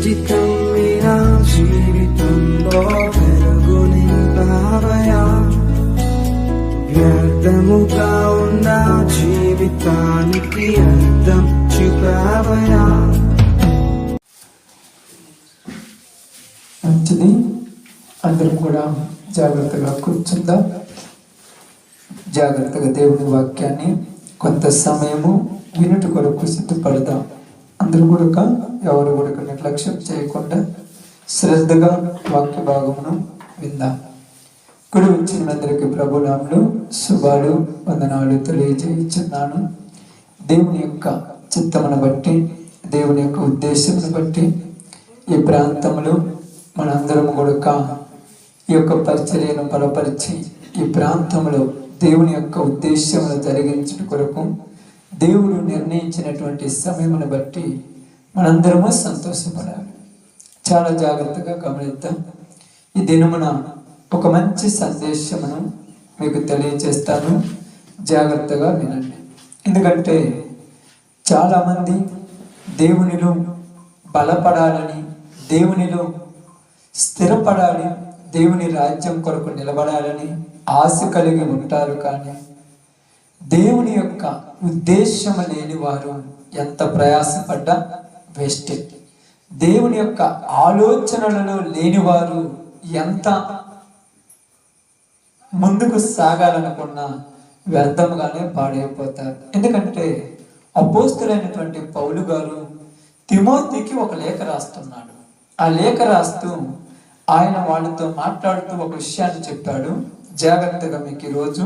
జీవితం మీరా జీవితంలో వెలుగు నింపావయా, వ్యర్థముగా ఉన్న జీవితానికి అర్థం చూపావయా. మంచిది, అందరం కూడా జాగ్రత్తగా కూర్చుందాం. జాగ్రత్తగా దేవుని వాక్యాన్ని కొంత సమయము వినుట కొరకు సిద్ధపడదాం. అందరూ కూడా ఎవరు కూడా నిర్లక్ష్యం చేయకుండా శ్రద్ధగా వాక్య భాగమును విందాం. కుడి వచ్చినందరికీ ప్రభునామములో శుభాలు వందనాలు తెలియజేయుచున్నాను. దేవుని యొక్క చిత్తమును బట్టి, దేవుని యొక్క ఉద్దేశమును బట్టి ఈ ప్రాంతంలో మనందరం కూడా ఈ యొక్క పరిచర్యను బలపరిచి ఈ ప్రాంతంలో దేవుని యొక్క ఉద్దేశమును జరిగించడం కొరకు దేవుడు నిర్ణయించినటువంటి సమయమును బట్టి మనందరము సంతోషపడాలి. చాలా జాగ్రత్తగా గమనిద్దాం. ఈ దినమున ఒక మంచి సందేశమును మీకు తెలియజేస్తాను, జాగ్రత్తగా వినండి. ఎందుకంటే చాలామంది దేవునిలో బలపడాలని, దేవునిలో స్థిరపడాలి, దేవుని రాజ్యం కొరకు నిలబడాలని ఆశ కలిగి ఉంటారు. కానీ దేవుని యొక్క ఉద్దేశం లేని వారు ఎంత ప్రయాసపడ్డా వేస్ట్. దేవుని యొక్క ఆలోచనలలో లేనివారు ఎంత ముందుకు సాగాలనుకున్నా వ్యర్థంగానే పాడైపోతారు. ఎందుకంటే అపోస్తులైనటువంటి పౌలు గారు తిమోతికి ఒక లేఖ రాస్తున్నాడు. ఆ లేఖ రాస్తూ ఆయన వాళ్ళతో మాట్లాడుతూ ఒక విషయాన్ని చెప్పాడు. జాగ్రత్తగా మీకు ఈరోజు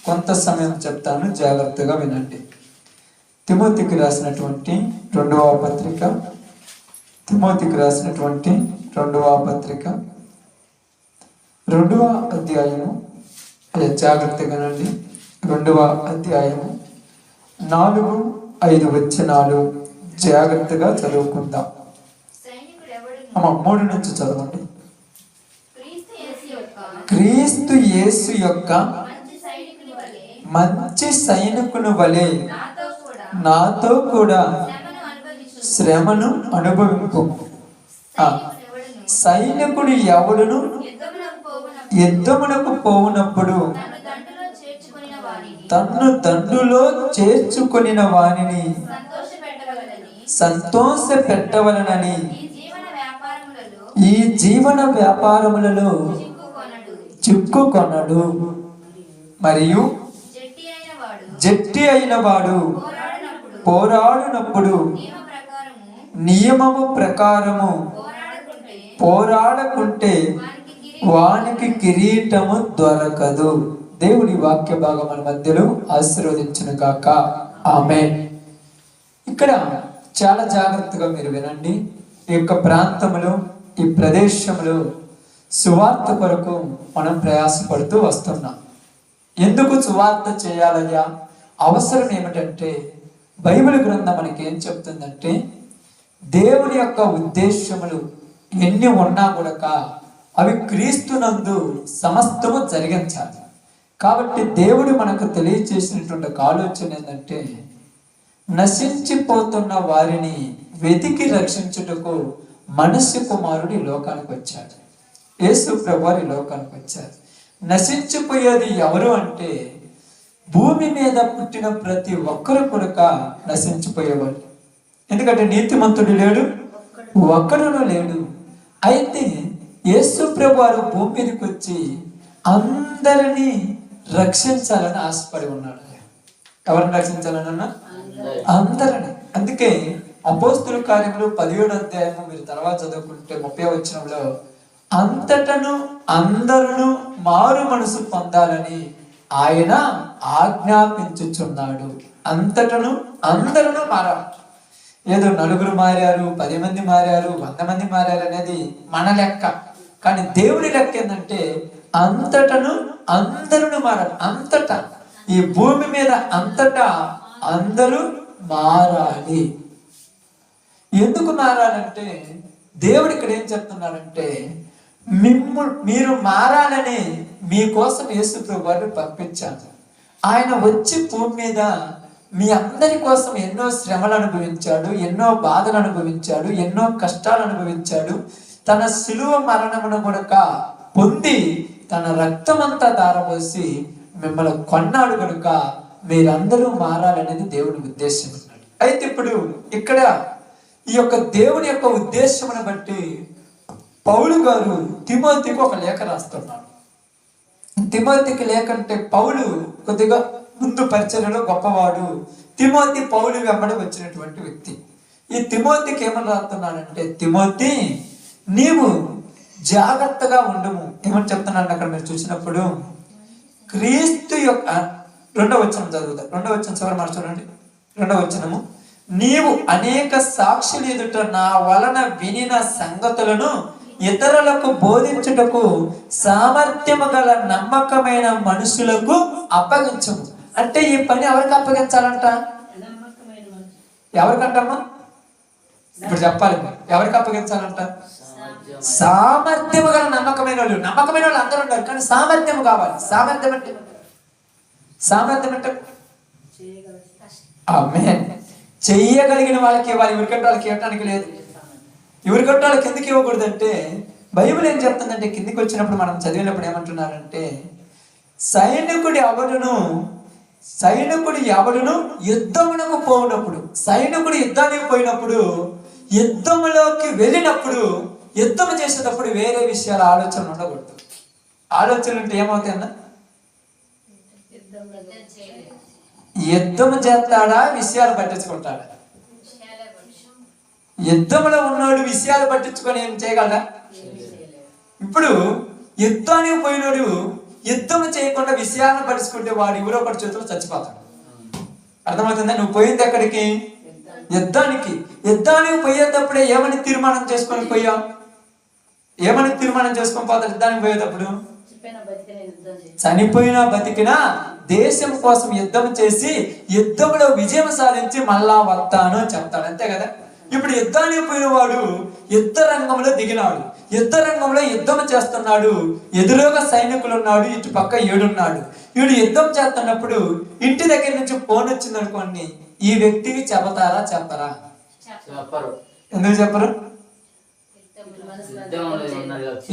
కొంత సమయం చెప్తాను, జాగ్రత్తగా వినండి. తిమోతికి రాసినటువంటి రెండవ పత్రిక, రెండవ అధ్యాయము, జాగ్రత్తగా నండి. 2వ అధ్యాయము 4-5 వచనాలు జాగ్రత్తగా చదువుకుందాం. 3 నుంచి చదవండి. క్రీస్తు యేసు యొక్క మంచి సైనికుని వలె నాతో కూడా శ్రమను అనుభవింపు. సైనికుడు ఎవడును యుద్ధమునకు పోవునప్పుడు తన్ను దండులో చేర్చుకొనిన వానిని సంతోష పెట్టవలనని ఈ జీవన వ్యాపారములలో చిక్కుకొనడు. మరియు జట్టి అయిన వాడు పోరాడినప్పుడు నియమము ప్రకారము పోరాడకుంటే వానికి కిరీటము దొరకదు. దేవుని వాక్య భాగం మన మధ్యలో ఆశీర్వదించును గాక. ఆమేన్. ఇక్కడ చాలా జాగ్రత్తగా మీరు వినండి. ఈ యొక్క ప్రాంతంలో, ఈ ప్రదేశంలో సువార్త కొరకు మనం ప్రయాసపడుతూ వస్తున్నాం. ఎందుకు సువార్త చేయాలయ్యా? అవసరం ఏమిటంటే బైబిల్ గ్రంథం మనకి ఏం చెప్తుందంటే దేవుని యొక్క ఉద్దేశములు ఎన్ని ఉన్నా కూడా అవి క్రీస్తునందు సమస్తము జరిగించాలి. కాబట్టి దేవుడు మనకు తెలియచేసినటువంటి ఆలోచన ఏంటంటే నశించిపోతున్న వారిని వెతికి రక్షించుటకు మనుష్య కుమారుడు ఈ లోకానికి వచ్చాడు. యేసు ప్రభువు ఈ లోకానికి వచ్చారు. నశించిపోయేది ఎవరు అంటే భూమి మీద పుట్టిన ప్రతి ఒక్కరు కూడా నశించిపోయేవాడు. ఎందుకంటే నీతిమంతుడు లేడు, ఒక్కడును లేడు. అయితే యేసు ప్రభువారు భూమి మీదకి వచ్చి అందరినీ రక్షించాలని ఆశపడి ఉన్నాడు. ఎవరిని రక్షించాలన్నా? అందరిని. అందుకే అపోస్తుల కార్యములు 17వ అధ్యాయము మీరు తర్వాత చదువుకుంటే 30వ వచనంలో అంతటను అందరూ మారు మనసు పొందాలని ఆయన ఆజ్ఞాపించుచున్నాడు. అంతటను అందరూ మారాలి. ఏదో 4 మారారు, 10 మంది మారారు, 100 మంది మారారు అనేది మన లెక్క. కానీ దేవుడి లెక్క ఏంటంటే అంతటను అందరూ మారాలి. అంతటా, ఈ భూమి మీద అంతటా అందరూ మారాలి. ఎందుకు మారాలంటే దేవుడు ఇక్కడ ఏం చెప్తున్నారంటే మీరు మారాలని మీకోసం యేసు ప్రభువుని పంపించాను. ఆయన వచ్చి భూమి మీద మీ అందరి కోసం ఎన్నో శ్రమలు అనుభవించాడు, ఎన్నో బాధలు అనుభవించాడు, ఎన్నో కష్టాలు అనుభవించాడు. తన శిలువ మరణమును కొనుక పొంది తన రక్తమంతా ధారపోసి మిమ్మల్ని కొన్నాడు కనుక మీరందరూ మారాలనేది దేవుని ఉద్దేశం. అయితే ఇప్పుడు ఇక్కడ ఈ యొక్క దేవుని యొక్క ఉద్దేశమును బట్టి పౌలు గారు తిమోతికి ఒక లేఖ రాస్తున్నాడు. తిమోతికి లేఖ అంటే పౌలు కొద్దిగా ముందు పరిచర్యలో గొప్పవాడు. తిమోతి పౌలు వెంబడి వచ్చినటువంటి వ్యక్తి. ఈ తిమోతికి ఏమని రాస్తున్నాడంటే, తిమోతి నీవు జాగ్రత్తగా ఉండము. ఏమని చెప్తున్నాడు అక్కడ మీరు చూసినప్పుడు, క్రీస్తు యొక్క 2వ వచనం చదువుతా. 2వ వచనం చివరి మాట చూడండి. 2వ వచనము, నీవు అనేక సాక్షులు ఎదుట నా వలన వినిన సంగతులను ఇతరులకు బోధించుటకు సామర్థ్యము గల నమ్మకమైన మనుషులకు అప్పగించము. అంటే ఈ పని ఎవరికి అప్పగించాలంట? ఎవరికంటమ్మా? ఇప్పుడు చెప్పాలి. ఎవరికి అప్పగించాలంట? సామర్థ్యము గల నమ్మకమైన వాళ్ళు. నమ్మకమైన వాళ్ళు అందరూ ఉంటారు, కానీ సామర్థ్యం కావాలి. సామర్థ్యం అంటే చెయ్యగలిగిన వాళ్ళకి ఇవ్వాలి. ఎవరికంటే వాళ్ళకి ఇవ్వటానికి లేదు. ఎవరికంటే వాళ్ళకి ఎందుకు ఇవ్వకూడదు అంటే, బైబిల్ ఏం చెప్తుందంటే, కిందికి వచ్చినప్పుడు మనం చదివినప్పుడు ఏమంటున్నారంటే, సైనికుడు ఎవడును యుద్ధమునకు పోయినప్పుడు, సైనికుడు యుద్ధానికి పోయినప్పుడు, యుద్ధములోకి వెళ్ళినప్పుడు, యుద్ధం చేసేటప్పుడు వేరే విషయాల ఆలోచన ఉండకూడదు. ఆలోచనలు ఉంటే ఏమవుతాయన్నా? యుద్ధము చేస్తాడా, విషయాలు పట్టించుకుంటాడా? యుద్ధంలో ఉన్నాడు విషయాలు పట్టించుకొని ఏం చేయగలరా? ఇప్పుడు యుద్ధానికి పోయినాడు యుద్ధం చేయకుండా విషయాలను పట్టించుకుంటే వాడు ఎవరో ఒకటి చేతిలో చచ్చిపోతాడు. అర్థమవుతుందా? నువ్వు పోయింది ఎక్కడికి? యుద్ధానికి. యుద్ధానికి పోయేటప్పుడే ఏమని తీర్మానం చేసుకొని పోయావు? ఏమని తీర్మానం చేసుకొని పోతాడు యుద్ధానికి పోయేటప్పుడు? చనిపోయినా బతికినా దేశం కోసం యుద్ధం చేసి యుద్ధంలో విజయం సాధించి మళ్ళా వస్తాను అని చెప్తాడు. అంతే కదా? ఇప్పుడు యుద్ధానికి పోయిన వాడు యుద్ధ రంగంలో దిగినాడు. యుద్ధ రంగంలో యుద్ధం చేస్తున్నాడు. ఎదురుగా సైనికులు ఉన్నాడు, ఇటు పక్క ఏడున్నాడు. వీడు యుద్ధం చేస్తున్నప్పుడు ఇంటి దగ్గర నుంచి ఫోన్ వచ్చింది అనుకోండి, ఈ వ్యక్తికి చెప్పతారా? చెప్పరా? ఎందుకు చెప్పరు?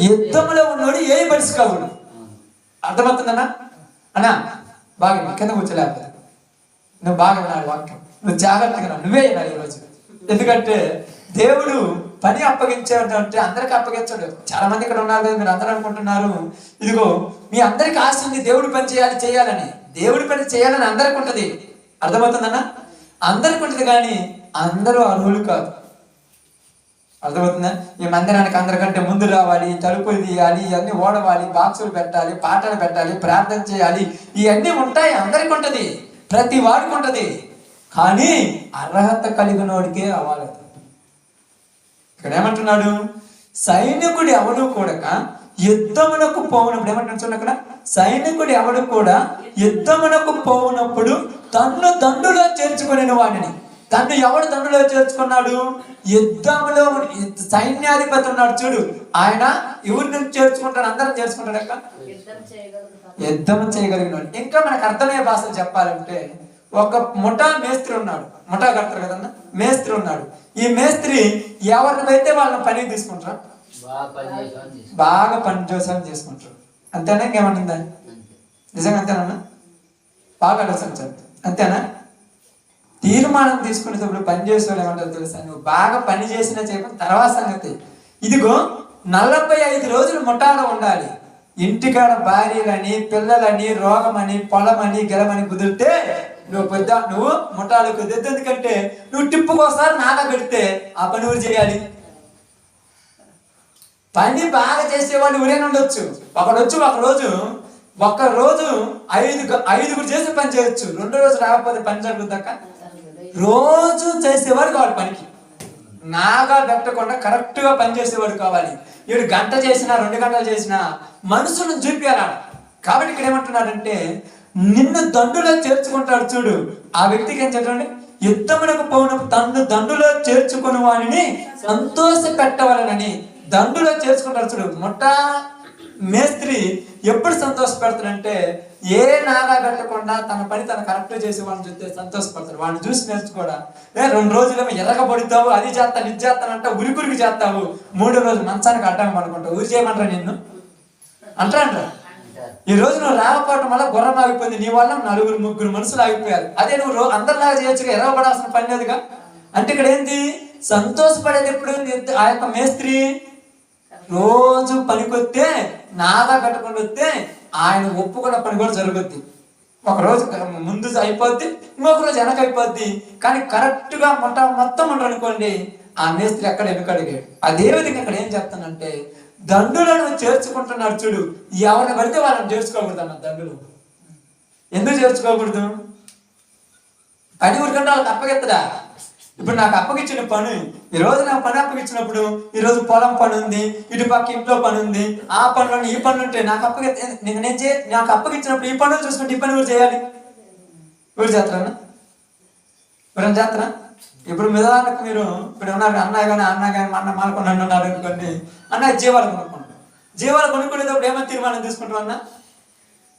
యుద్ధంలో ఉన్నాడు ఏ మనిషి కావుడు. అర్థమవుతుందన్నా? అన్నా బాగా కింద కూర్చోలేకపోతే నువ్వు బాగా వినాలి వాక్యం. నువ్వు జాగ్రత్తగా నువ్వే వినాలి ఈరోజు. ఎందుకంటే దేవుడు పని అప్పగించాడు అంటే అందరికి అప్పగించాడు. చాలా మంది ఇక్కడ ఉన్నారు కదా, మీరు అందరూ అనుకుంటున్నారు ఇదిగో మీ అందరికి ఆశ ఉంది దేవుడి పని చేయాలని. దేవుడి పని చేయాలని అందరికి ఉంటది. అర్థమవుతుందన్నా? అందరికి ఉంటది, కానీ అందరూ అర్హులు కాదు. అర్థమవుతుందా? ఈ మందిరానికి అందరికంటే ముందు రావాలి, తలుపులు తీయాలి, ఇవన్నీ ఓడవాలి, బాక్సులు పెట్టాలి, పాటలు పెట్టాలి, ప్రార్థన చేయాలి, ఇవన్నీ ఉంటాయి. అందరికి ఉంటది, ప్రతి వాడికి ఉంటది. కానీ అర్హత కలిగినోడికే అవ్వాలి. ఇక్కడ ఏమంటున్నాడు? సైనికుడు ఎవడు కూడా యుద్ధమునకు పోవునప్పుడు ఏమంటున్నాడు చూడండి అక్కడ, సైనికుడు ఎవడు కూడా యుద్ధమునకు పోవునప్పుడు తన్ను దండులో చేర్చుకునే వాడిని. తను ఎవడు దండులో చేర్చుకున్నాడు? యుద్ధంలో సైన్యాధిపతి ఉన్నాడు చూడు, ఆయన ఎవరిని చేర్చుకుంటాడు? అందరం చేర్చుకుంటాడు అక్క. యుద్ధం చేయగలిగినాడు. ఇంకా మనకు అర్థమయ్యే భాషలు చెప్పాలంటే, ఒక ముఠా మేస్త్రి ఉన్నాడు. ముఠా కడతారు కదన్నా, మేస్త్రి ఉన్నాడు. ఈ మేస్త్రి ఎవరినైతే వాళ్ళని పని తీసుకుంటారు, బాగా పని చేసాను చేసుకుంటారు. అంతేనా? ఇంకేమంటుందా? నిజంగా అంతేనన్నా? బాగా ఆలోచించాలి. అంతేనా? తీర్మానం తీసుకునేటప్పుడు పని చేసేవాళ్ళు ఏమంటారు తెలుసా? నువ్వు బాగా పని చేసినా చేయడం తర్వాత సంగతి. ఇదిగో 45 రోజులు ముఠాలో ఉండాలి. ఇంటికాడ భార్యలని, పిల్లలని, రోగమని, పొలమని, గెలమని కుదిరితే నువ్వు ముఠాలు కుదిరితే. ఎందుకంటే నువ్వు టిప్పుకోసారి నాగా పెడితే ఆ పని ఊరు చేయాలి. పని బాగా చేసేవాళ్ళు ఊరేనా ఉండొచ్చు. ఒక రోజు 5గురు చేసి పని చేయొచ్చు. 2వ రోజు రాకపోతే పని జరుగుతాక రోజు చేసేవాడు కావాలి. పనికి నాగా పెట్టకుండా కరెక్ట్ గా పని చేసేవాడు కావాలి. 7 గంట చేసినా 2 గంటలు చేసినా మనసును చూపించాలి. కాబట్టి ఇక్కడ ఏమంటున్నాడంటే, నిన్ను దండులో చేర్చుకుంటాడు చూడు, ఆ వ్యక్తికి ఏం చెప్పండి? యుద్ధమునకు పోయినప్పుడు తన్ను దండులో చేర్చుకుని వాడిని సంతోష పెట్టవాలని దండులో చేర్చుకుంటాడు చూడు. మొట్ట మేస్త్రి ఎప్పుడు సంతోష పెడతాడంటే, ఏ నాగా కట్టకుండా తన పని తను కరెక్ట్ చేసి వాడిని చూస్తే సంతోషపడతాడు. వాడిని చూసి నేర్చుకోడా. 2 రోజులేమో ఎర్రగబడుతావు, అది చేస్తాను ఇది చేస్తానంట, ఉరికి చేస్తావు, 3వ రోజు మంచానికి అడ్డం పడుకుంటావు. ఊరి చేయమంటారా నిన్ను అంటారా? ఈ రోజు నువ్వు రాకపోవటం వల్ల గుర్రం ఆగిపోయింది, నీ వల్ల 4-3 మనుషులు ఆగిపోయారు. అదే నువ్వు అందరిలాగా చేయొచ్చుగా, ఎర్రగబడాల్సిన పని లేదుగా. అంటే ఇక్కడ ఏంటి, సంతోషపడేది ఎప్పుడు? ఆ యొక్క మేస్త్రి రోజు పనికొస్తే నాగా కట్టుకొని వస్తే ఆయన ఒప్పుకున్న పని కూడా జరుగుద్ది. ఒకరోజు ముందు అయిపోద్ది, ఇంకొక రోజు వెనక అయిపోద్ది. కానీ కరెక్ట్ గా మొత్తం ఉంటారు అనుకోండి, ఆ మేస్త్రి ఎక్కడ వెనుకడిగాడు. అదే విధంగా ఇక్కడ ఏం చెప్తానంటే, దండులను చేర్చుకుంటున్నాడు చూడు. ఎవరిని పడితే వాళ్ళని చేర్చుకోకూడదు అన్న. దండులు ఎందుకు చేర్చుకోకూడదు? పని ఊరికంటే వాళ్ళకి అప్పగెత్తడా. ఇప్పుడు నాకు అప్పగిచ్చిన పని, ఈరోజు నాకు పని అప్పగిచ్చినప్పుడు, ఈరోజు పొలం పని ఉంది, ఇటు పక్క ఇంట్లో పని ఉంది, ఆ పనులు ఈ పనులు ఉంటే నాకు నాకు అప్పగిచ్చినప్పుడు ఈ పనులు చూసుకుంటే ఈ పని కూడా చేయాలి. ఎవరు చేస్తారన్నా? ఎవరైనా చేస్తారా? ఇప్పుడు మిదానికి మీరు ఇప్పుడు ఉన్నారు, అన్నయ్య కానీ అన్న మానుకున్నాను అన్నారు అనుకోండి. అన్నయ్య జీవాలు కొనుక్కుంటాం. జీవాలు కొనుక్కునేటప్పుడు ఏమైనా తీర్మానం తీసుకుంటాం అన్న?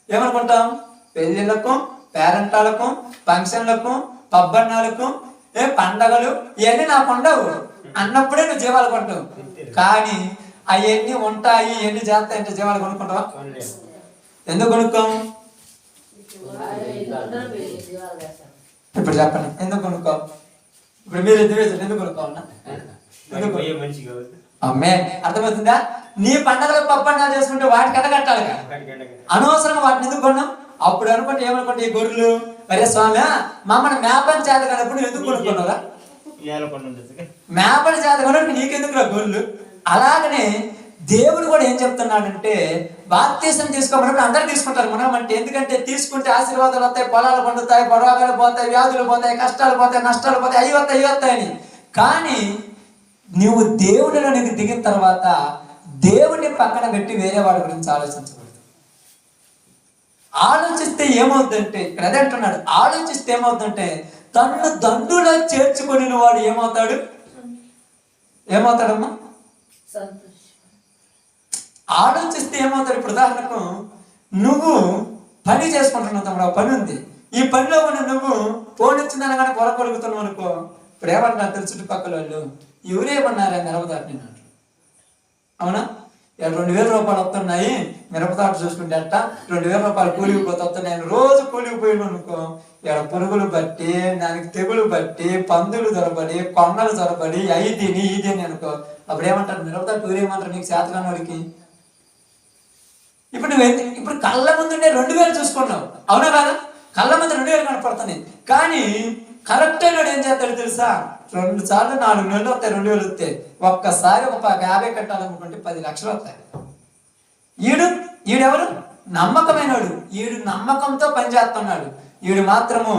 ఏమనుకుంటాం? పెళ్ళిళ్ళకు, పేరెంటాలకు, ఫంక్షన్లకు, పబ్బన్నాలకు, పండగలు ఇవన్నీ నాకు ఉండవు అన్నప్పుడే నువ్వు జీవాలు కొంటావు. కానీ అవన్నీ ఉంటాయి, ఇవన్నీ చేస్తాయంటే జీవాలు కొనుక్కుంటావా? ఎందుకు కొనుక్కోము? ఇప్పుడు చెప్పండి, ఎందుకు కొనుక్కో? ఇప్పుడు మీరు ఎందుకు కొనుక్కోవాలన్నా? అమ్మే, అర్థమవుతుందా? నీ పండగలకు పబ్బన్నాలు చేసుకుంటే వాటికి ఎంత కట్టాలి? అనవసరంగా వాటిని ఎందుకు కొన్నాం? అప్పుడు అనుకుంటే ఏమనుకుంటే, ఈ గొర్రెలు అరే స్వామి మమ్మల్ని మేపని చేత కనప్పుడు నువ్వు ఎందుకు కొనుక్కున్నావురా? మేపని చేత కనప్పుడు నీకెందుకు రా గొర్రెలు? అలాగనే దేవుడు కూడా ఏం చెప్తున్నాడంటే, బాప్తీసం తీసుకోమన్నప్పుడు అందరూ తీసుకుంటారు మనం అంటే. ఎందుకంటే తీసుకుంటే ఆశీర్వాదాలు వస్తాయి, పొలాలు పండుతాయి, పొలాలు పోతాయి, వ్యాధులు పోతాయి, కష్టాలు పోతాయి, నష్టాలు పోతాయి, అవి వస్తాయని. కానీ నువ్వు దేవుడిలోనికి దిగిన తర్వాత దేవుడిని పక్కన పెట్టి వేరే వాడి గురించి ఆలోచించకూడదు. ఆలోచిస్తే ఏమవుతుందంటే, ఇక్కడ అదే అంటున్నాడు, ఆలోచిస్తే ఏమవుతుందంటే తన్ను దండులో చేర్చుకొని వాడు ఏమవుతాడమ్మా? ఆలోచిస్తే ఏమవుతాడు? ఇప్పుడు ఉదాహరణకు నువ్వు పని చేసుకుంటున్నావు తమ్ముడు, పని ఉంది, ఈ పనిలో ఉన్న నువ్వు ఫోన్ వచ్చిందని కానీ కొరకొలుగుతున్నావు అనుకో. ఇప్పుడు ఏమంటున్నారు తెలుసు చుట్టుపక్కల వాళ్ళు, ఎవరేమన్నారా మిరపదాటిని అన్నారు. అవునా? 2,000 రూపాయలు వస్తున్నాయి మిరపదాటు చూసుకుంటే అట్ట 2,000 రూపాయలు కూలికి పోతే వస్తున్నాయి. రోజు కూలికి పోయిన అనుకో, ఇక్కడ పురుగులు బట్టి, దానికి తెగులు బట్టి, పందులు దొరబడి, కొండలు దొరబడి, అయి తిని ఈ తిని అనుకో. అప్పుడు ఏమంటారు? మిరపదాటు ఊరేమంటారు నీకు చేతగాని వాడికి? ఇప్పుడు కళ్ళ ముందుండే 2,000 చూసుకున్నావు, అవునా కాదా? కళ్ళ ముందు 2,000 కనపడుతున్నాయి. కానీ కరెక్ట్ అయినాడు ఏం చేస్తాడు తెలుసా? 2 సార్లు 4 నెలలు వస్తాయి, 2,000 వస్తాయి. ఒక్కసారి ఒక 50 కట్టాలనుకుంటే 10 లక్షలు వస్తాయి. ఈడెవరు? నమ్మకమైనడు. ఈడు నమ్మకంతో పనిచేస్తున్నాడు. ఈడు మాత్రము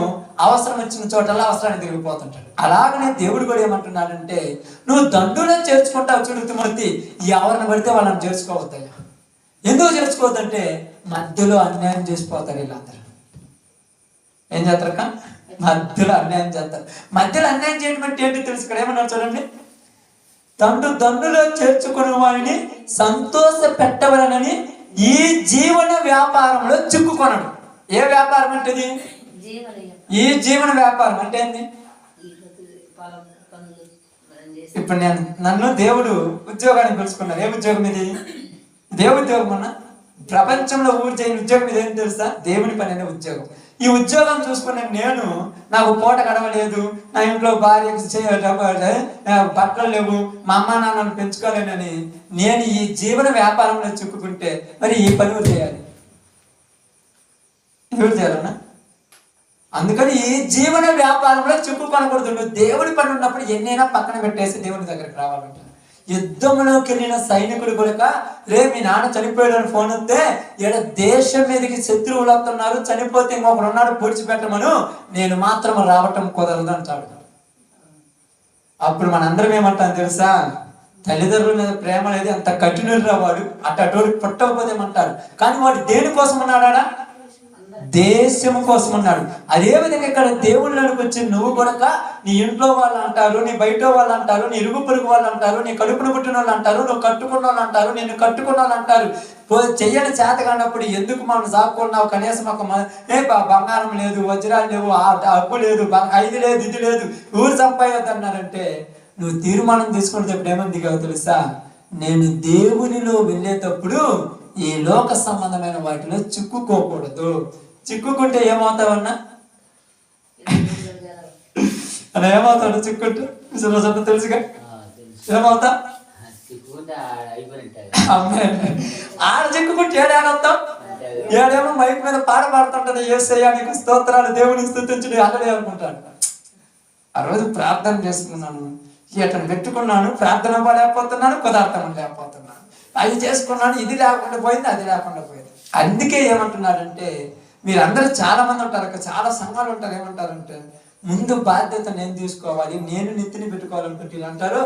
అవసరం వచ్చిన చోటల్లా అవసరాన్ని తిరిగిపోతుంటాడు. అలాగనే దేవుడు కూడా ఏమంటున్నాడంటే, నువ్వు దండులను చేర్చుకుంటావు చూడు తిమోతి, ఎవరిని పడితే వాళ్ళని చేర్చుకోవద్దాయి. ఎందుకు చేర్చుకోవద్దంటే మధ్యలో అన్యాయం చేసిపోతారు వీళ్ళందరూ. ఏం చేస్తారక్క? మధ్యలో అన్యాయం చేస్తారు. మధ్యలో అన్యాయం చేయడం అంటే ఏంటి తెలుసు? ఇక్కడ ఏమన్నారు చూడండి, దండులో చేర్చుకునే వారిని సంతోష పెట్టవలనని ఈ జీవన వ్యాపారంలో చిక్కుకొనడు. ఏ వ్యాపారం అంటే ఇది? ఈ జీవన వ్యాపారం అంటే ఏంది? ఇప్పుడు నన్ను దేవుడు ఉద్యోగానికి పిలుచుకున్నాను. ఏ ఉద్యోగం ఇది? దేవుడి ఉద్యోగం అన్నా. ప్రపంచంలో ఊరు చేయని ఉద్యోగం ఇదేం తెలుసా? దేవుని పని అనే ఉద్యోగం. ఈ ఉద్యోగం చూసుకున్న నేను, నాకు పూట గడవలేదు, నా ఇంట్లో భార్య బట్టలు లేవు, మా అమ్మ నాన్నను పెంచుకోలేనని నేను ఈ జీవన వ్యాపారంలో చిక్కుకుంటే మరి ఈ పని చేయాలి. ఎవరు చేయాలన్నా? అందుకని ఈ జీవన వ్యాపారంలో చిక్కుకొనకూడదు. నువ్వు దేవుడి పని ఉన్నప్పుడు ఎన్నైనా పక్కన పెట్టేసి దేవుని దగ్గరికి రావాలంట. యుద్ధంలోకి వెళ్ళిన సైనికుడు కూడా, రేపు మీ నాన్న చనిపోయాడని ఫోన్ వస్తే, ఇక్కడ దేశం మీదకి శత్రువులు వస్తున్నారు, చనిపోతే ఇంకొకరు ఉన్నాడు పొడిచిపెట్టమను, నేను మాత్రం రావటం కుదరదు అంటాడు. అప్పుడు మనందరం ఏమంటాం తెలుసా? తల్లిదండ్రుల మీద ప్రేమ అనేది అంత కఠినుడురా వాడు, అటోడికి పుట్టకపోతే ఏమంటారు. కానీ వాడు దేనికోసం ఉన్నాడా? దేశం కోసం ఉన్నాడు. అదే విధంగా ఇక్కడ దేవుళ్ళకి వచ్చి నువ్వు కొనక నీ ఇంట్లో వాళ్ళు అంటారు, నీ బయట వాళ్ళు అంటారు, నీ ఇరుగు పొరుగు వాళ్ళు అంటారు, నీ కడుపును పుట్టిన వాళ్ళు అంటారు, నువ్వు కట్టుకున్న వాళ్ళు అంటారు, నిన్ను కట్టుకున్న వాళ్ళు అంటారు. చెయ్యని చేత కానప్పుడు ఎందుకు మనం సాకున్నావు, కనీసం ఒక బంగారం లేదు, వజ్రాలు లేవు, అప్పు లేదు, ఇది లేదు, ఇది లేదు, ఊరు సంపాదొద్దు అన్నారంటే నువ్వు తీర్మానం తీసుకునేటప్పుడు ఏమంది కాదు తెలుసా, నేను దేవునిలో వెళ్ళేటప్పుడు ఈ లోక సంబంధమైన వాటిలో చిక్కుకోకూడదు. చిక్కుకుంటే ఏమవుతావన్నా అలా ఏమవుతాడు చిక్కుంటే తెలుసుగా ఏమవుతా ఆడ చిక్కుకుంటే ఏడాడొస్తాం. ఏడేమో మైక్ మీద పాడుతుంటది, యేసయ్యా నీకు స్తోత్రాలు, దేవునికి స్తుతించుడు అక్కడే అనుకుంటాడు. ఆ రోజు ప్రార్థన చేసుకున్నాను, ఇతను పెట్టుకున్నాను, ప్రార్థన లేకపోతున్నాను, పదార్థం లేకపోతున్నాను, అది చేసుకున్నాను, ఇది లేకుండా పోయింది, అది లేకుండా పోయింది. అందుకే ఏమంటున్నాడంటే మీరందరూ చాలా మంది ఉంటారు, అక్కడ చాలా సంఘాలు ఉంటారు, ఏమంటారంటే ముందు బాధ్యత నేను తీసుకోవాలి, నేను నెత్తిని పెట్టుకోవాలనుకుంటే వీళ్ళు అంటారు,